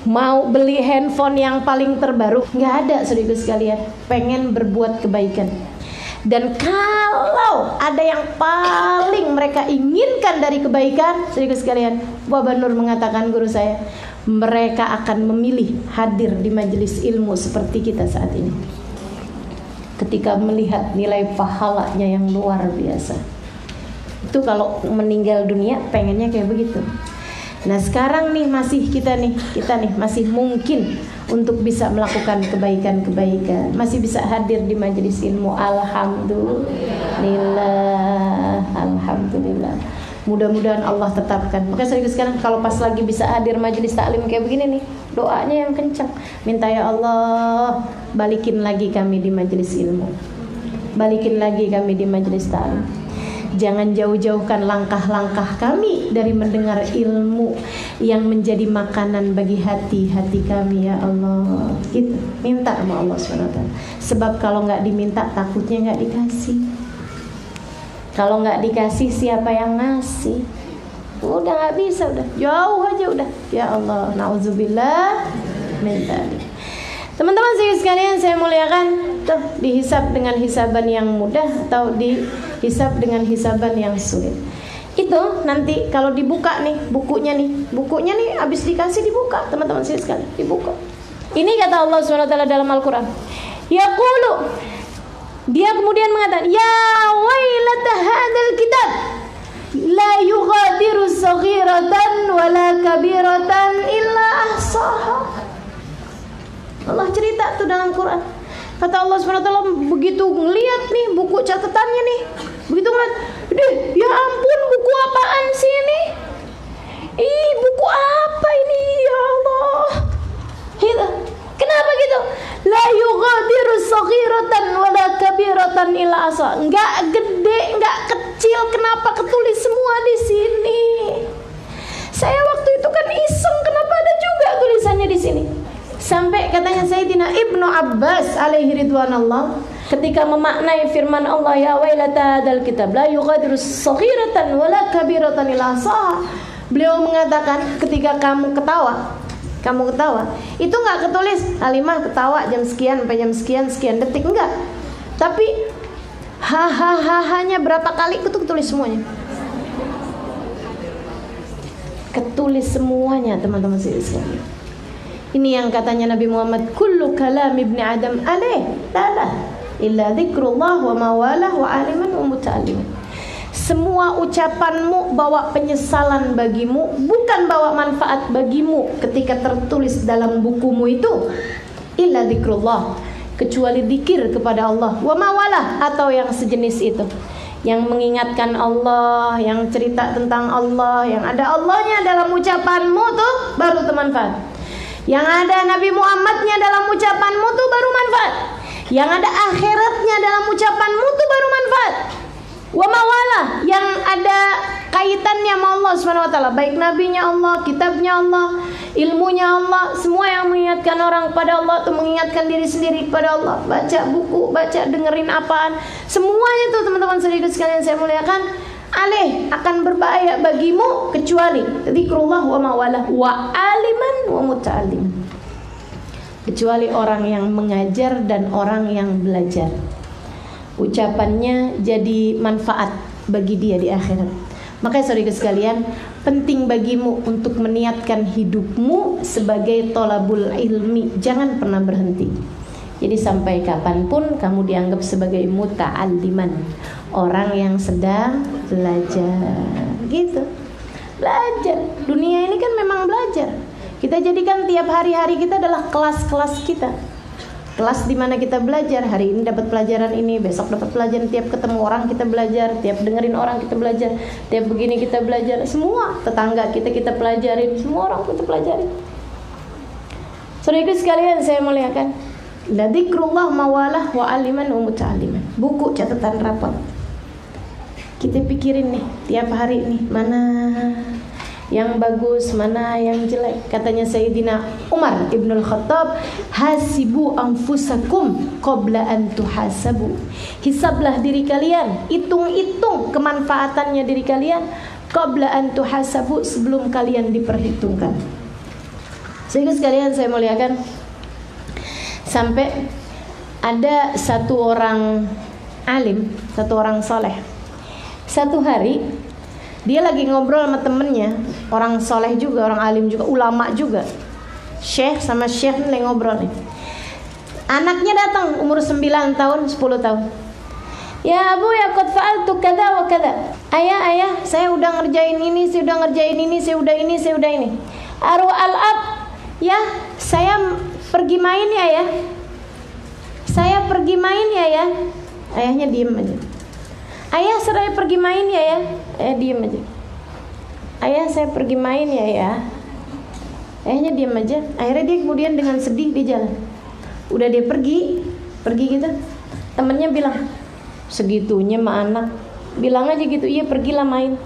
Mau beli handphone yang paling terbaru? Nggak ada, saudara sekalian. Pengen berbuat kebaikan. Dan kalau ada yang paling mereka inginkan dari kebaikan, saudara sekalian, Bapak Nur mengatakan, guru saya, mereka akan memilih hadir di majelis ilmu seperti kita saat ini, ketika melihat nilai pahalanya yang luar biasa. Itu kalau meninggal dunia pengennya kayak begitu. Nah sekarang nih kita nih masih mungkin untuk bisa melakukan kebaikan-kebaikan, masih bisa hadir di majelis ilmu. Alhamdulillah. Mudah-mudahan Allah tetapkan. Makanya saya sekarang kalau pas lagi bisa hadir majelis taklim kayak begini nih, doanya yang kencang, minta ya Allah balikin lagi kami di majelis ilmu, balikin lagi kami di majelis taklim. Jangan jauh-jauhkan langkah-langkah kami dari mendengar ilmu yang menjadi makanan bagi hati-hati kami ya Allah. Gitu, minta sama Allah SWT. Sebab kalau nggak diminta takutnya nggak dikasih. Kalau nggak dikasih siapa yang ngasih? Udah nggak bisa, udah jauh aja udah. Ya Allah, nauzubillah min dzalik. Teman-teman sekalian saya muliakan, tuh dihisab dengan hisaban yang mudah atau dihisab dengan hisaban yang sulit. Itu nanti kalau dibuka nih bukunya nih habis dikasih dibuka, teman-teman sekalian, dibuka. Ini kata Allah SWT dalam Al-Qur'an. Yaqulu, dia kemudian mengatakan, ya wailata hadzal kitab la yughadiru saghiratan wala kabiratan illa ahsaha. Allah cerita tuh dalam Quran. Kata Allah SWT, begitu ngeliat nih buku catatannya nih, begitu ngeliat, ya ampun, buku apaan sih ini? Buku apa ini ya Allah? Gitu. Kenapa gitu? La yughadiru saghiratan wala kabiratan illa ahsaha. Enggak gede, enggak kecil, kenapa ketulis semua di sini? Saya waktu itu kan iseng, kenapa ada juga tulisannya di sini? Sampai katanya Sayyidina Ibnu Abbas alaihi ridwanallah ketika memaknai firman Allah, ya wailata hadzal kitab la yughadiru saghiratan wala kabiratan illa ahsaha, beliau mengatakan, ketika kamu ketawa kamu ketawa, itu nggak ketulis Halimah ketawa jam sekian sampai jam sekian sekian detik, enggak. Tapi hanya berapa kali itu ketulis semuanya. Ketulis semuanya teman-teman sekalian. Ini yang katanya Nabi Muhammad, kullu kalam ibni Adam alaih la illa dzikrullah wa mawalah wa aliman wa muta'alliman. Semua ucapanmu bawa penyesalan bagimu, bukan bawa manfaat bagimu ketika tertulis dalam bukumu itu. Illa dzikrullah, kecuali zikir kepada Allah, wa mawalah atau yang sejenis itu, yang mengingatkan Allah, yang cerita tentang Allah, yang ada Allahnya dalam ucapanmu tuh baru manfaat. Yang ada Nabi Muhammadnya dalam ucapanmu tuh baru manfaat. Yang ada akhiratnya dalam ucapanmu tuh baru manfaat. Wa mawalah, yang ada kaitannya sama Allah Subhanahu wa taala, baik nabinya Allah, kitabnya Allah, ilmunya Allah, semua yang mengingatkan orang pada Allah tuh mengingatkan diri sendiri pada Allah. Baca buku, baca dengerin apaan, semuanya tuh teman-teman sekalian saya muliakan, alih akan berbahaya bagimu kecuali zikrullah wa mawalah wa aliman wa muta'allim, kecuali orang yang mengajar dan orang yang belajar. Ucapannya jadi manfaat bagi dia di akhirat. Makanya saudara sekalian, penting bagimu untuk meniatkan hidupmu sebagai tolabul ilmi. Jangan pernah berhenti. Jadi sampai kapanpun kamu dianggap sebagai muta'alliman, orang yang sedang belajar. Gitu. Belajar. Dunia ini kan memang belajar. Kita jadikan tiap hari-hari kita adalah kelas-kelas kita. Kelas di mana kita belajar. Hari ini dapat pelajaran ini, besok dapat pelajaran, tiap ketemu orang kita belajar, tiap dengerin orang kita belajar, tiap begini kita belajar. Semua tetangga kita pelajarin, semua orang kita pelajarin. Saudara sekalian saya muliakan, la dzikrullah mawalah wa aliman wa muta'alliman. Buku catatan rapor. Kita pikirin nih tiap hari nih, mana yang bagus, mana yang jelek. Katanya Sayyidina Umar Ibnul Khattab, hasibu anfusakum qabla an tuhasabu. Hisablah diri kalian, hitung-hitung kemanfaatannya diri kalian, qabla an tuhasabu, sebelum kalian diperhitungkan. Sehingga sekalian saya muliakan, sampai ada satu orang alim, satu orang soleh. Satu hari dia lagi ngobrol sama temennya, orang soleh juga, orang alim juga, ulama juga. Syekh sama syekh nih ngobrol nih. Anaknya datang umur 9 tahun, 10 tahun. Ya Abu, ya qad fa'altu kada wa kada. Ayah, saya udah ngerjain ini, saya udah ngerjain ini, saya udah ini. Aru al-ab, ya, saya pergi main ya. Saya pergi main ya. Ayahnya diem aja. Ayah, saya pergi main ya. Diem aja. Ayah, saya pergi main ya. Ayahnya diem aja. Akhirnya dia kemudian dengan sedih dia jalan. Udah dia pergi gitu. Temennya bilang, segitunya mah anak. Bilang aja gitu, iya pergilah main.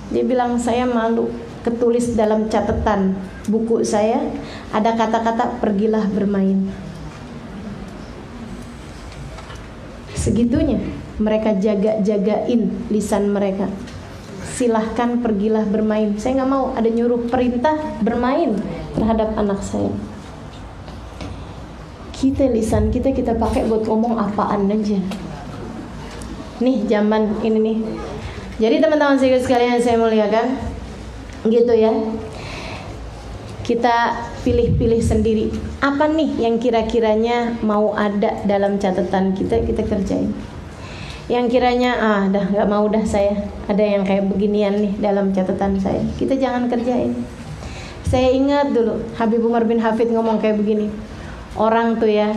Dia bilang, saya malu. Ketulis dalam catatan buku saya ada kata-kata pergilah bermain. Segitunya mereka jaga-jagain lisan mereka. Silahkan pergilah bermain. Saya nggak mau ada nyuruh perintah bermain terhadap anak saya. Lisan kita pakai buat ngomong apaan aja. Nih zaman ini nih. Jadi teman-teman sekalian saya muliakan, gitu ya. Kita pilih-pilih sendiri apa nih yang kira-kiranya mau ada dalam catatan kita kerjain. Yang kiranya dah nggak mau dah saya ada yang kayak beginian nih dalam catatan saya, kita jangan kerjain. Saya ingat dulu Habib Umar bin Hafid ngomong kayak begini, orang tuh ya,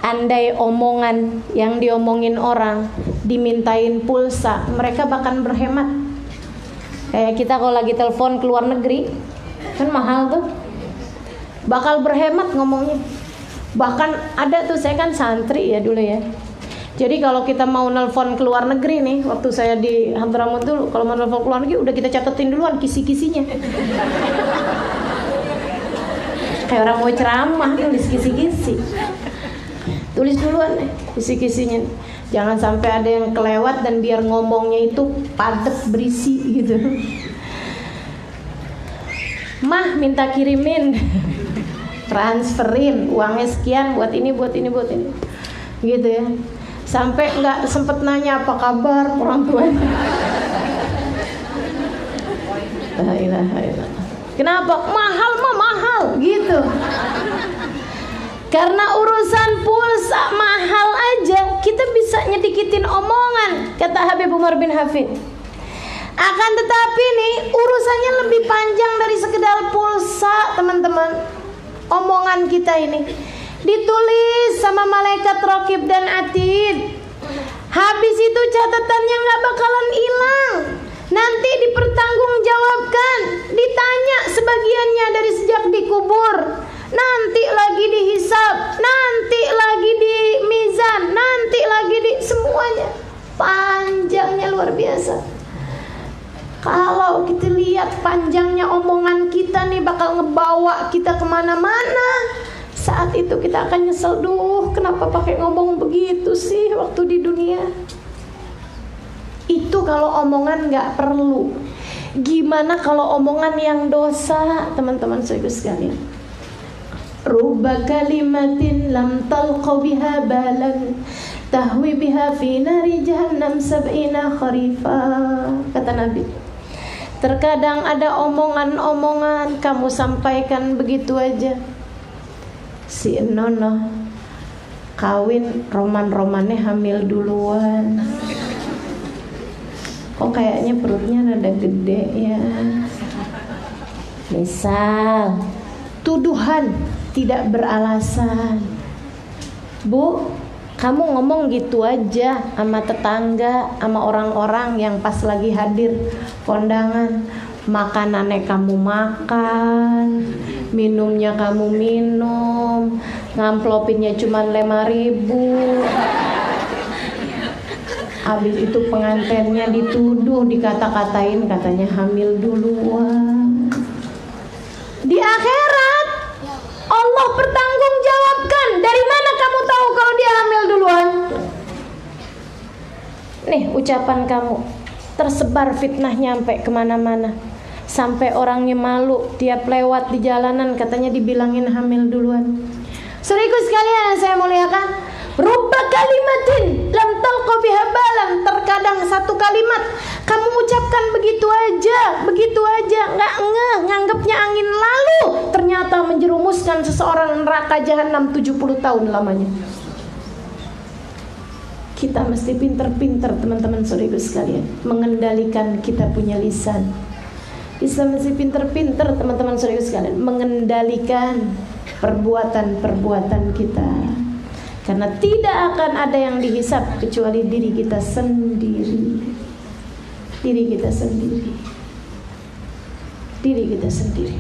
andai omongan yang diomongin orang dimintain pulsa, mereka bahkan berhemat. Kayak kita kalau lagi telepon ke luar negeri kan mahal tuh, bakal berhemat ngomongnya. Bahkan ada tuh, saya kan santri ya dulu ya. Jadi kalau kita mau nelpon ke luar negeri nih, waktu saya di Hadramut dulu, kalau mau nelpon ke luar negeri udah kita catetin duluan kisi-kisinya. Kayak orang mau ceramah, tulis kisi-kisi. Tulis duluan nih kisi-kisinya. Jangan sampai ada yang kelewat dan biar ngomongnya itu padat berisi gitu. Mah minta kirimin, transferin uangnya sekian buat ini, gitu ya. Sampai nggak sempet nanya apa kabar orang tuanya. La ilaha illallah. Kenapa? Mahal mah mahal, gitu. Karena urusan pulsa mahal aja kita bisa nyedikitin omongan, kata Habib Umar bin Hafid. Akan tetapi nih urusannya lebih panjang dari sekedar pulsa, teman-teman. Omongan kita ini ditulis sama malaikat Raqib dan Atid. Habis itu catatannya nggak bakalan hilang. Nanti dipertanggungjawabkan, ditanya sebagiannya dari sejak dikubur, nanti lagi dihisab, nanti lagi di mizan, nanti lagi di semuanya. Panjangnya luar biasa. Kalau kita lihat panjangnya omongan kita nih bakal ngebawa kita kemana-mana. Saat itu kita akan nyesel, duh kenapa pakai ngomong begitu sih waktu di dunia. Itu kalau omongan gak perlu. Gimana kalau omongan yang dosa, teman-teman saudara sekalian? Rubba kalimatin lam talqa biha balan tahwi biha fi nari jahannam sab'ina kharifa, kata Nabi. Terkadang ada omongan-omongan kamu sampaikan begitu aja. Si Nono kawin, roman-romannya hamil duluan. Kok kayaknya perutnya rada gede ya. Misal tuduhan tidak beralasan. Bu, kamu ngomong gitu aja sama tetangga, sama orang-orang yang pas lagi hadir kondangan. Makanannya kamu makan, minumnya kamu minum, ngamplopinnya cuma 5.000. Habis itu pengantinnya dituduh, dikata-katain, katanya hamil duluan. Di akhirat Allah bertanggungjawabkan. Dari mana kamu tahu kalau dia hamil duluan? Nih ucapan kamu tersebar, fitnah nyampe kemana-mana, sampai orangnya malu tiap lewat di jalanan katanya dibilangin hamil duluan. Saudaraku sekalian yang saya muliakan, rubba kalimatin lam talqa biha balan. Terkadang satu kalimat kamu ucapkan begitu aja, nggak ngeh, nganggapnya angin lalu, ternyata menjerumuskan seseorang neraka jahanam 70 tahun lamanya. Kita mesti pinter-pinter teman-teman saudaraku sekalian mengendalikan kita punya lisan. Kita mesti pinter-pinter teman-teman saudaraku sekalian mengendalikan perbuatan-perbuatan kita. Karena tidak akan ada yang dihisab kecuali diri kita sendiri. Diri kita sendiri. Diri kita sendiri.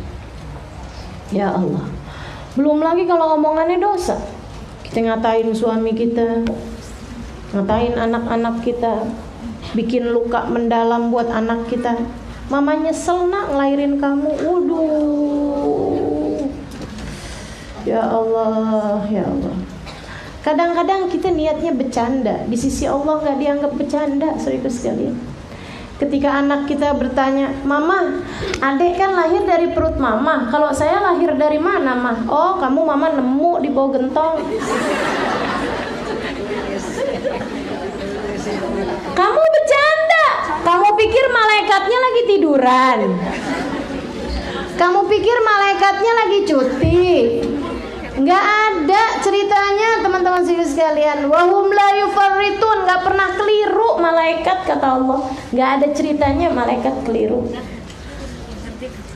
Ya Allah. Belum lagi kalau omongannya dosa. Kita ngatain suami kita, ngatain anak-anak kita, bikin luka mendalam buat anak kita. Mama nyesel nak ngelahirin kamu. Waduh. Ya Allah, ya Allah. Kadang-kadang kita niatnya bercanda, di sisi Allah nggak dianggap bercanda, saudara sekalian. Ketika anak kita bertanya, Mama, adek kan lahir dari perut Mama. Kalau saya lahir dari mana, Mah? Oh, kamu Mama nemu di bawah gentong. Kamu bercanda. Kamu pikir malaikatnya lagi tiduran. Kamu pikir malaikatnya lagi cuti. Nggak ada ceritanya teman-teman sekalian. Wahum la yufarritun, nggak pernah keliru malaikat, kata Allah. Nggak ada ceritanya malaikat keliru.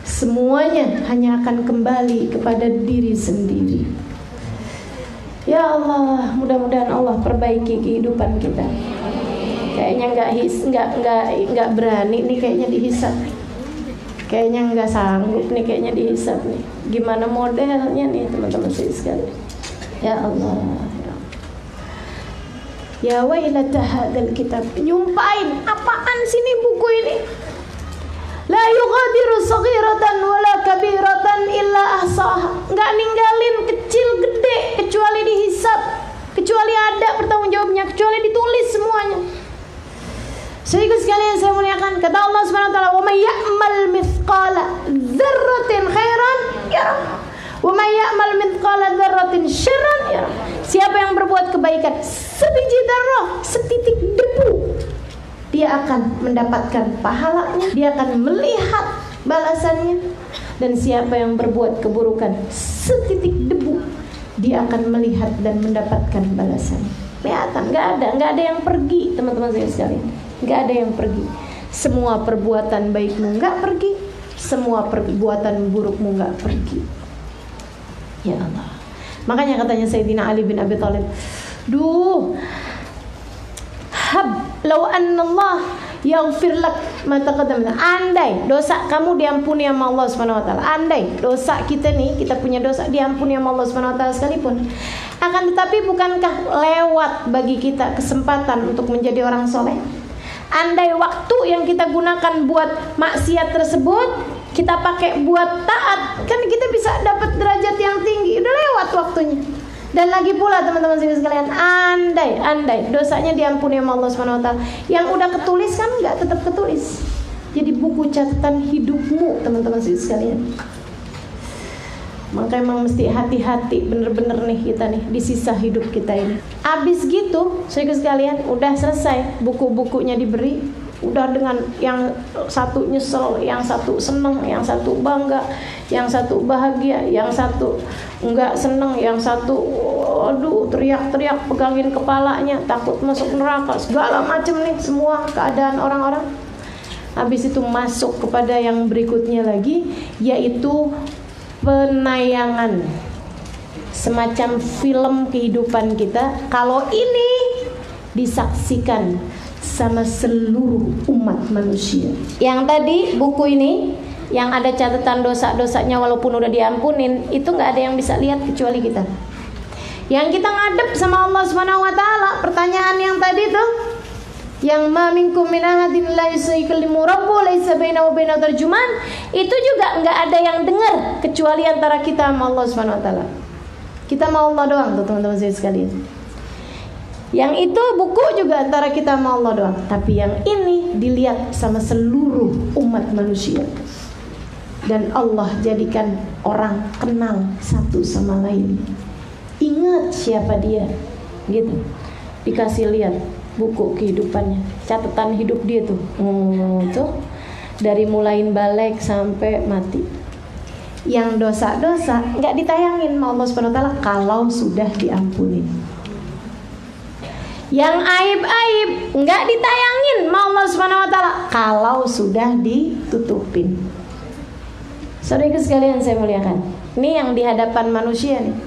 Semuanya hanya akan kembali kepada diri sendiri. Ya Allah, mudah-mudahan Allah perbaiki kehidupan kita. Kayaknya nggak berani nih kayaknya dihisab. Kayaknya nggak sanggup nih kayaknya dihisab nih. Gimana modelnya nih teman-teman sekalian? Ya Allah. Ya wailata hadzal kitab. Nyumpain, apaan sih nih buku ini? La yughadiru saghiratan wala kabiratan illa ahsaha. Enggak ninggalin kecil gede kecuali dihisab, kecuali ada pertanggungjawabnya, kecuali ditulis semuanya. Saudara sekalian saya muliakan, kata Allah Subhanahu wa taala, "Wa may ya'mal mithqala dzarratin mendapatkan pahalanya, dia akan melihat balasannya. Dan siapa yang berbuat keburukan setitik debu, dia akan melihat dan mendapatkan balasannya. Kelihatan, nggak ada yang pergi, teman-teman saya sekalian. Nggak ada yang pergi. Semua perbuatan baikmu nggak pergi, semua perbuatan burukmu nggak pergi. Ya Allah. Makanya katanya Sayyidina Ali bin Abi Thalib, duh, law annallah yaghfir lak ma taqaddama. Andai dosa kamu diampuni sama Allah Subhanahu wa taala. Andai dosa kita nih, kita punya dosa diampuni sama Allah Subhanahu wa taala sekalipun. Akan tetapi bukankah lewat bagi kita kesempatan untuk menjadi orang soleh? Andai waktu yang kita gunakan buat maksiat tersebut kita pakai buat taat, kan kita bisa dapat derajat yang tinggi. Udah lewat waktunya. Dan lagi pula teman-teman sekalian, andai dosanya diampuni sama Allah Subhanahu wa taala, yang udah ketulis kan enggak tetap ketulis. Jadi buku catatan hidupmu teman-teman sekalian. Maka emang mesti hati-hati bener-bener nih kita nih di sisa hidup kita ini. Abis gitu, saudara sekalian, udah selesai, buku-bukunya diberi, udah dengan yang satu nyesel, yang satu seneng, yang satu bangga, yang satu bahagia, yang satu enggak seneng, yang satu aduh teriak-teriak pegangin kepalanya takut masuk neraka, segala macam nih semua keadaan orang-orang. Habis itu masuk kepada yang berikutnya lagi, yaitu penayangan semacam film kehidupan kita. Kalau ini disaksikan sama seluruh umat manusia. Yang tadi buku ini yang ada catatan dosa-dosanya walaupun udah diampunin, itu nggak ada yang bisa lihat kecuali kita. Yang kita ngadep sama Allah Subhanahu wa taala, pertanyaan yang tadi tuh, yang ma minkum min ahadin la yusallimu rabbu laisa bainahu wa bainahu tarjuman, itu juga nggak ada yang dengar kecuali antara kita sama Allah Subhanahu wa taala. Kita sama Allah doang tuh teman-teman saya sekalian. Yang itu buku juga antara kita sama Allah doang, tapi yang ini dilihat sama seluruh umat manusia. Dan Allah jadikan orang kenal satu sama lain. Ingat siapa dia, gitu. Dikasih lihat buku kehidupannya, catatan hidup dia tuh, tuh dari mulai balik sampai mati. Yang dosa-dosa nggak ditayangin sama Allah Subhanahu wa taala kalau sudah diampuni. Yang aib-aib nggak ditayangin sama Allah Subhanahu wa taala kalau sudah ditutupin. Saudara sekalian saya muliakan, ini yang di hadapan manusia nih.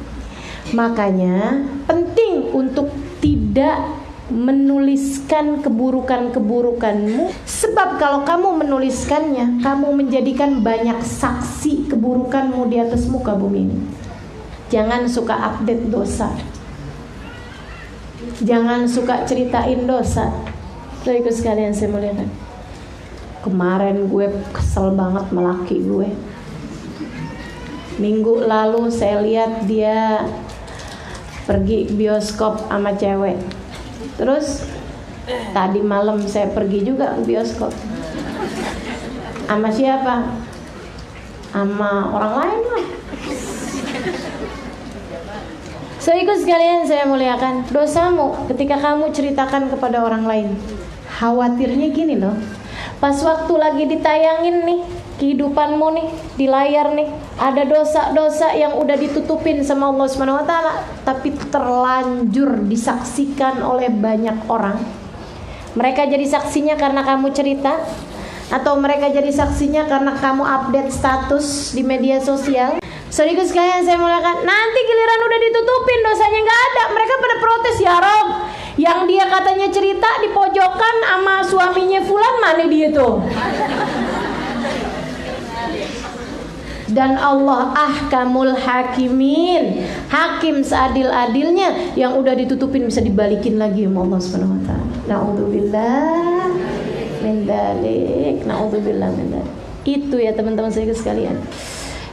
Makanya penting untuk tidak menuliskan keburukan-keburukanmu, sebab kalau kamu menuliskannya, kamu menjadikan banyak saksi keburukanmu di atas muka bumi ini. Jangan suka update dosa, jangan suka ceritain dosa. Saudara sekalian saya muliakan, kemarin gue kesel banget sama laki gue. Minggu lalu saya lihat dia pergi bioskop sama cewek. Terus tadi malam saya pergi juga bioskop. Sama siapa? Sama orang lain lah. Saudara sekalian saya muliakan, dosamu ketika kamu ceritakan kepada orang lain, khawatirnya gini loh, pas waktu lagi ditayangin nih kehidupanmu nih di layar nih, ada dosa-dosa yang udah ditutupin sama Allah Subhanahu wa taala, tapi terlanjur disaksikan oleh banyak orang. Mereka jadi saksinya karena kamu cerita, atau mereka jadi saksinya karena kamu update status di media sosial. Saudara sekalian saya muliakan, nanti giliran udah ditutupin, dosanya nggak ada, mereka pada protes, ya Rob, yang dia katanya cerita di pojokan sama suaminya fulan, mana dia tuh? Dan Allah ahkamul hakimin, hakim seadil-adilnya, yang udah ditutupin bisa dibalikin lagi sama Allah Subhanahu wa taala. Naudzubillah min dzalik, naudzubillah min dzalik. Itu ya teman-teman saya sekalian.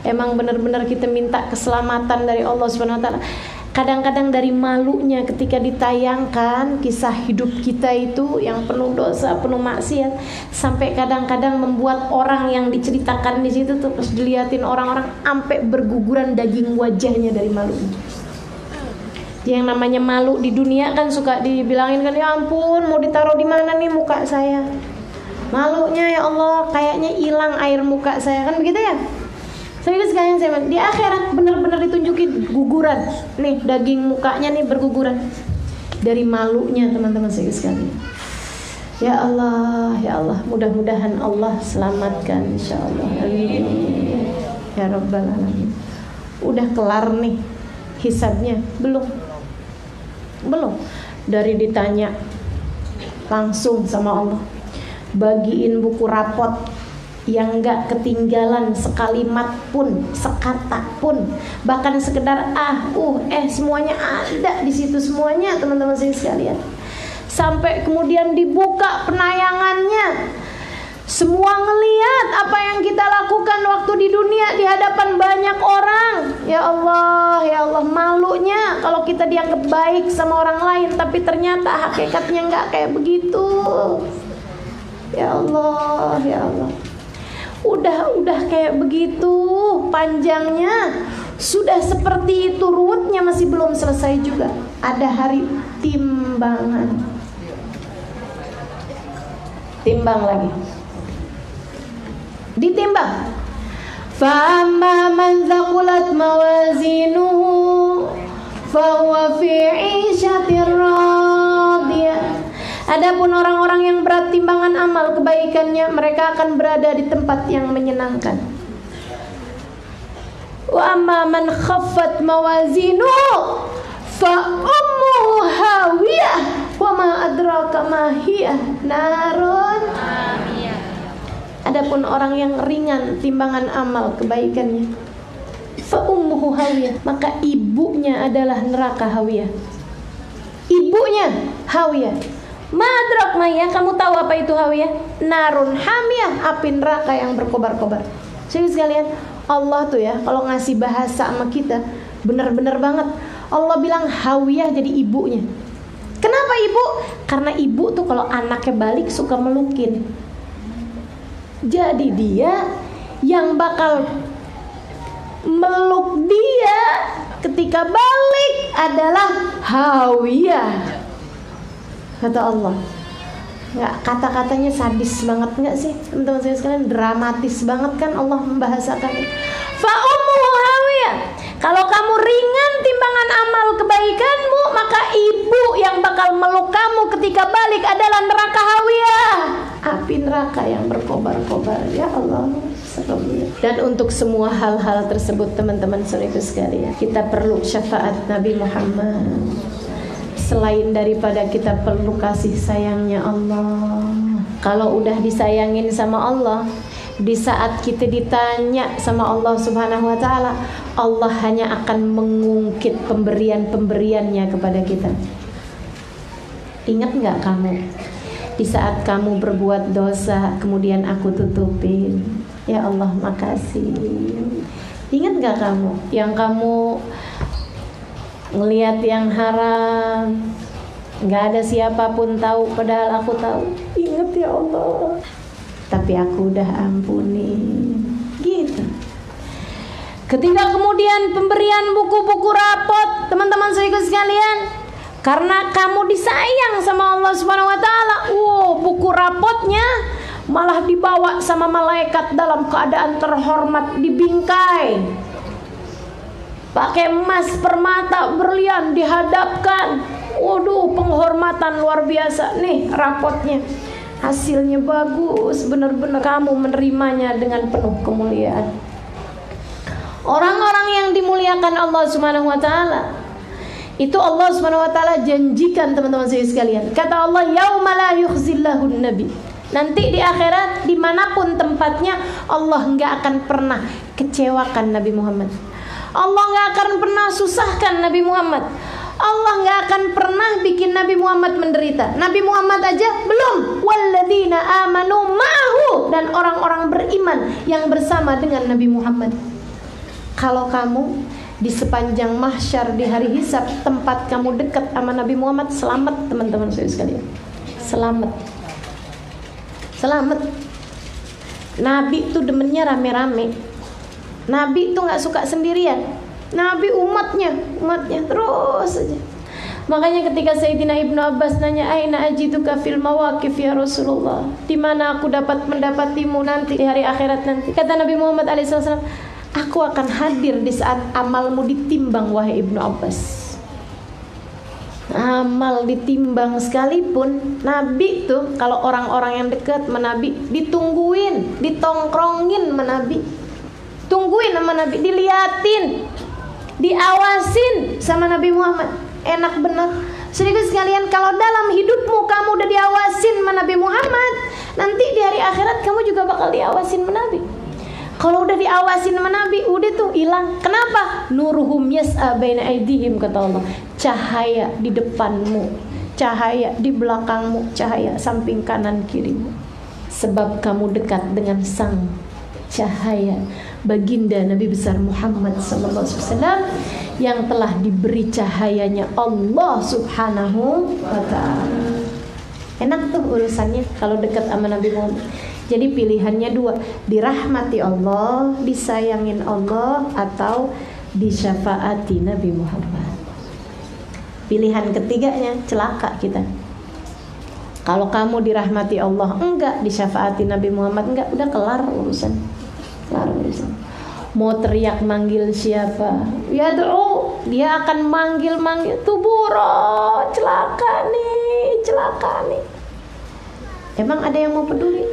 Emang benar-benar kita minta keselamatan dari Allah Subhanahu wa taala. Kadang-kadang dari malunya ketika ditayangkan kisah hidup kita itu yang penuh dosa, penuh maksiat, sampai kadang-kadang membuat orang yang diceritakan di situ tuh terus diliatin orang-orang sampai berguguran daging wajahnya dari malu. Yang namanya malu di dunia kan suka dibilangin kan, ya ampun mau ditaruh di mana nih muka saya. Malunya ya Allah, kayaknya hilang air muka saya, kan begitu ya? Serius sekalian saya, di akhirat benar-benar ditunjukin guguran. Nih daging mukanya nih berguguran dari malunya teman-teman serius sekalian. Ya Allah, mudah-mudahan Allah selamatkan insyaallah. Amin. Ya Rabbal Alamin. Udah kelar nih hisabnya? Belum. Dari ditanya langsung sama Allah, bagiin buku rapot yang gak ketinggalan sekalimat pun, sekata pun, bahkan sekedar semuanya ada di situ semuanya teman-teman sekalian. Sampai kemudian dibuka penayangannya, semua ngelihat apa yang kita lakukan waktu di dunia di hadapan banyak orang. Ya Allah, malunya kalau kita dianggap baik sama orang lain, tapi ternyata hakikatnya nggak kayak begitu. Ya Allah, udah kayak begitu panjangnya, sudah seperti itu ruwetnya, masih belum selesai juga. Ada hari timbangan, timbang lagi, ditimbang. Fa'amma man thaqulat mawazinuhu fahuwa fi 'ishatir radiyah. Adapun orang-orang yang berat timbangan amal kebaikannya, mereka akan berada di tempat yang menyenangkan. Wa amma man khaffat mawazinuhu fa ummuhu hawiyah wa ma adraka ma hiya narun. Adapun orang yang ringan timbangan amal kebaikannya, fa ummuhu hawiyah, maka ibunya adalah neraka hawiyah. Ibunya hawiyah. Madrak maya, kamu tahu apa itu hawiyah? Narun hamiyah, api neraka yang berkobar-kobar. Jadi sekalian, Allah tuh ya kalau ngasih bahasa sama kita bener-bener banget. Allah bilang hawiyah jadi ibunya. Kenapa ibu? Karena ibu tuh kalau anaknya balik suka melukin. Jadi dia yang bakal meluk dia ketika balik adalah hawiyah, kata Allah. Nggak, kata-katanya sadis banget nggak sih teman-teman saya sekalian? Dramatis banget kan Allah membahasakan. Fa ummuhu hawiyah. Kalau kamu ringan timbangan amal kebaikanmu, maka ibu yang bakal meluk kamu ketika balik adalah neraka hawiyah, api neraka yang berkobar-kobar. Ya Allah, dan untuk semua hal-hal tersebut teman-teman saudaraku sekalian, kita perlu syafaat Nabi Muhammad. Selain daripada kita perlu kasih sayangnya Allah. Kalau udah disayangin sama Allah, di saat kita ditanya sama Allah Subhanahu wa ta'ala, Allah hanya akan mengungkit pemberian-pemberiannya kepada kita. Ingat gak kamu di saat kamu berbuat dosa kemudian aku tutupin? Ya Allah makasih. Ingat gak kamu yang kamu ngelihat yang haram, gak ada siapapun tahu padahal aku tahu? Ingat ya Allah, tapi aku udah ampuni. Gitu. Ketika kemudian pemberian buku-buku rapot, teman-teman saudara sekalian, karena kamu disayang sama Allah Subhanahu wa ta'ala, buku rapotnya malah dibawa sama malaikat dalam keadaan terhormat, dibingkai, pakai emas, permata, berlian, dihadapkan. Waduh, penghormatan luar biasa. Nih rapotnya, hasilnya bagus, benar-benar kamu menerimanya dengan penuh kemuliaan. Orang-orang yang dimuliakan Allah Subhanahu wa ta'ala, itu Allah Subhanahu wa ta'ala janjikan teman-teman saya sekalian. Kata Allah, yauma la yukhzillahun nabi. Nanti di akhirat dimanapun tempatnya, Allah enggak akan pernah kecewakan Nabi Muhammad. Allah enggak akan pernah susahkan Nabi Muhammad. Allah enggak akan pernah bikin Nabi Muhammad menderita. Nabi Muhammad aja belum. Walladzina amanu ma'ahu, dan orang-orang beriman yang bersama dengan Nabi Muhammad. Kalau kamu di sepanjang mahsyar di hari hisab, tempat kamu dekat sama Nabi Muhammad, selamat teman-teman saya sekalian. Selamat. Selamat. Nabi itu demennya rame-rame. Nabi itu gak suka sendirian. Nabi umatnya terus aja. Makanya ketika Sayyidina Ibnu Abbas nanya, aina ajiduka fil mawaqif ya Rasulullah, di mana aku dapat mendapatimu nanti di hari akhirat nanti? Kata Nabi Muhammad SAW, aku akan hadir di saat amalmu ditimbang wahai Ibnu Abbas. Amal ditimbang sekalipun, Nabi tuh kalau orang-orang yang dekat sama Nabi ditungguin, ditongkrongin sama Nabi, tungguin sama Nabi, diliatin, diawasin sama Nabi Muhammad. Enak bener. Sedikit sekalian, kalau dalam hidupmu kamu udah diawasin sama Nabi Muhammad, nanti di hari akhirat kamu juga bakal diawasin sama Nabi. Kalau udah diawasin sama Nabi, udah tuh hilang. Kenapa? Nuruhum yas'a baina aydihim, kata Allah. Cahaya di depanmu, cahaya di belakangmu, cahaya samping kanan kirimu. Sebab kamu dekat dengan sang cahaya, baginda Nabi besar Muhammad SAW, yang telah diberi cahayanya Allah Subhanahu wa ta'ala. Enak tuh urusannya kalau dekat sama Nabi Muhammad. Jadi pilihannya dua, dirahmati Allah, disayangin Allah, atau disyafaati Nabi Muhammad. Pilihan ketiganya celaka kita. Kalau kamu dirahmati Allah enggak, disyafaati Nabi Muhammad enggak, udah kelar urusan. Kelar urusan. Mau teriak manggil siapa? Ya doa, dia akan manggil Tuburo, celaka nih. Emang ada yang mau peduli?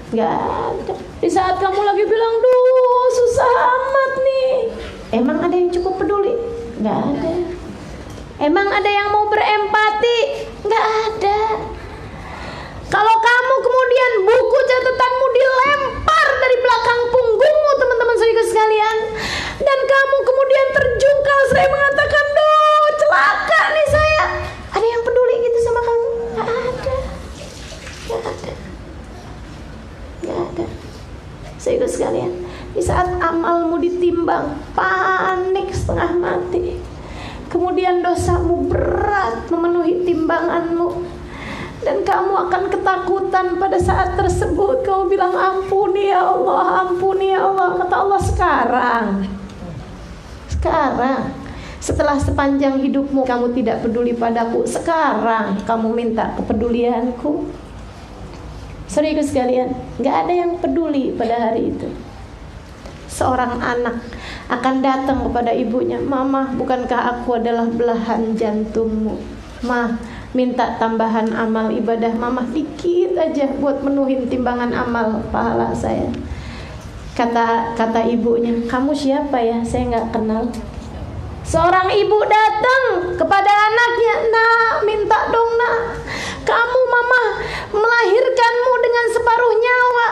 Enggak ada. Di saat kamu lagi bilang, duh susah amat nih, emang ada yang cukup peduli? Enggak ada. Emang ada yang mau berempati? Enggak ada. Kalau kamu kemudian buku catatanmu dilempar dari belakang punggungmu, teman-teman saudara sekalian, dan kamu kemudian terjungkal, saya mengatakan, duh celaka nih saya, ada yang peduli gitu sama kamu? Enggak ada. Saudara sekalian, di saat amalmu ditimbang, panik setengah mati, kemudian dosamu berat memenuhi timbanganmu, dan kamu akan ketakutan pada saat tersebut. Kamu bilang, ampuni ya Allah, ampuni ya Allah. Kata Allah, sekarang setelah sepanjang hidupmu kamu tidak peduli padaku, sekarang kamu minta kepedulianku. Saudaraku sekalian, gak ada yang peduli pada hari itu. Seorang anak akan datang kepada ibunya, Mama, bukankah aku adalah belahan jantungmu? Ma, minta tambahan amal ibadah Mama dikit aja buat menuhin timbangan amal pahala saya. Kata ibunya, kamu siapa ya? Saya gak kenal. Seorang ibu datang kepada anaknya, nak, minta dong nak, kamu Mama melahirkanmu dengan separuh nyawa,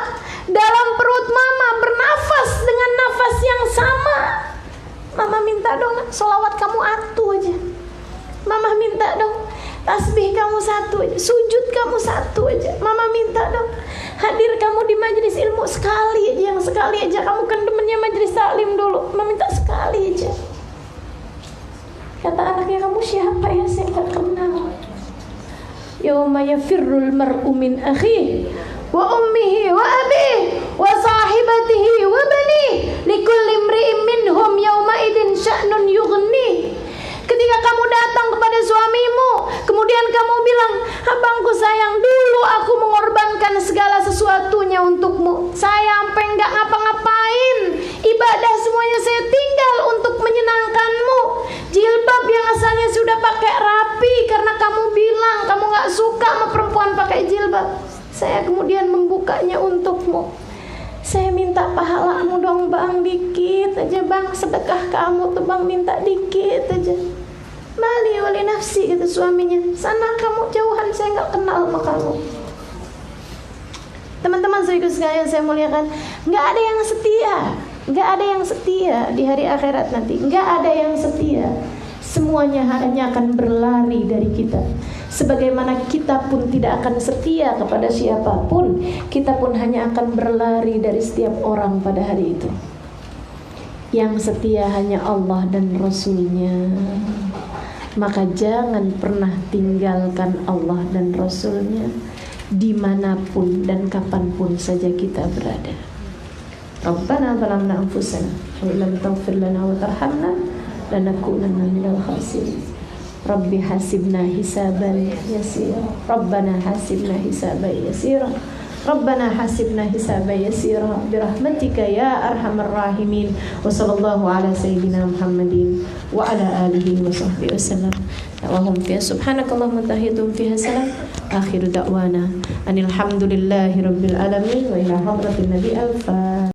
dalam perut Mama bernafas dengan nafas yang sama. Mama minta dong nak, sholawat kamu atu aja. Mama minta dong, tasbih kamu satu aja, sujud kamu satu aja. Mama minta dong, hadir kamu di majelis ilmu sekali aja, yang sekali aja kamu kan demennya majelis taklim dulu. Mama minta sekali aja. Kata anaknya, kamu siapa ya? Saya gak kenal. Yauma yafirrul mar'u min akhihi wa ummihi wa abihi wa sahibatihi wa banihi likulli imri'in minhum yauma idin sya'nun yughni. Ketika kamu datang kepada suamimu, kemudian kamu bilang, abangku sayang, dulu aku mengorbankan segala sesuatunya untukmu. Saya sampai nggak ngapa-ngapain, ibadah semuanya saya tinggal untuk menyenangkanmu. Jilbab yang asalnya sudah pakai rapi karena kamu bilang kamu nggak suka sama perempuan pakai jilbab, saya kemudian membukanya untukmu. Saya minta pahalamu dong bang, dikit aja bang, sedekah kamu tuh bang, minta dikit aja. Mali wali nafsi, kata suaminya, sana kamu jauhan, saya nggak kenal sama kamu. Teman-teman sekalian saya muliakan, nggak ada yang setia, nggak ada yang setia di hari akhirat nanti, nggak ada yang setia. Semuanya hanya akan berlari dari kita. Sebagaimana kita pun tidak akan setia kepada siapapun, kita pun hanya akan berlari dari setiap orang pada hari itu. Yang setia hanya Allah dan Rasul-Nya. Maka jangan pernah tinggalkan Allah dan Rasul-Nya dimanapun dan kapanpun saja kita berada. Rabbana zalamna anfusana wa illam taghfir lana wa tarhamna lanakunanna minal khasirin. Rabbi hasibna hisaban yasira. Rabbana hasibna hisaban yasira. Rabbana hasibna hisaban yasira birahmatika ya arhamar rahimin. Wa sallallahu ala sayyidina Muhammadin wa ala alihi wa sahbihi wasallam. Allahumma fiha subhanakallahumma tahiyatum fiha salam. Akhiru da'wana anil hamdulillahi rabbil alamin wa ila hadratin nabi al-fa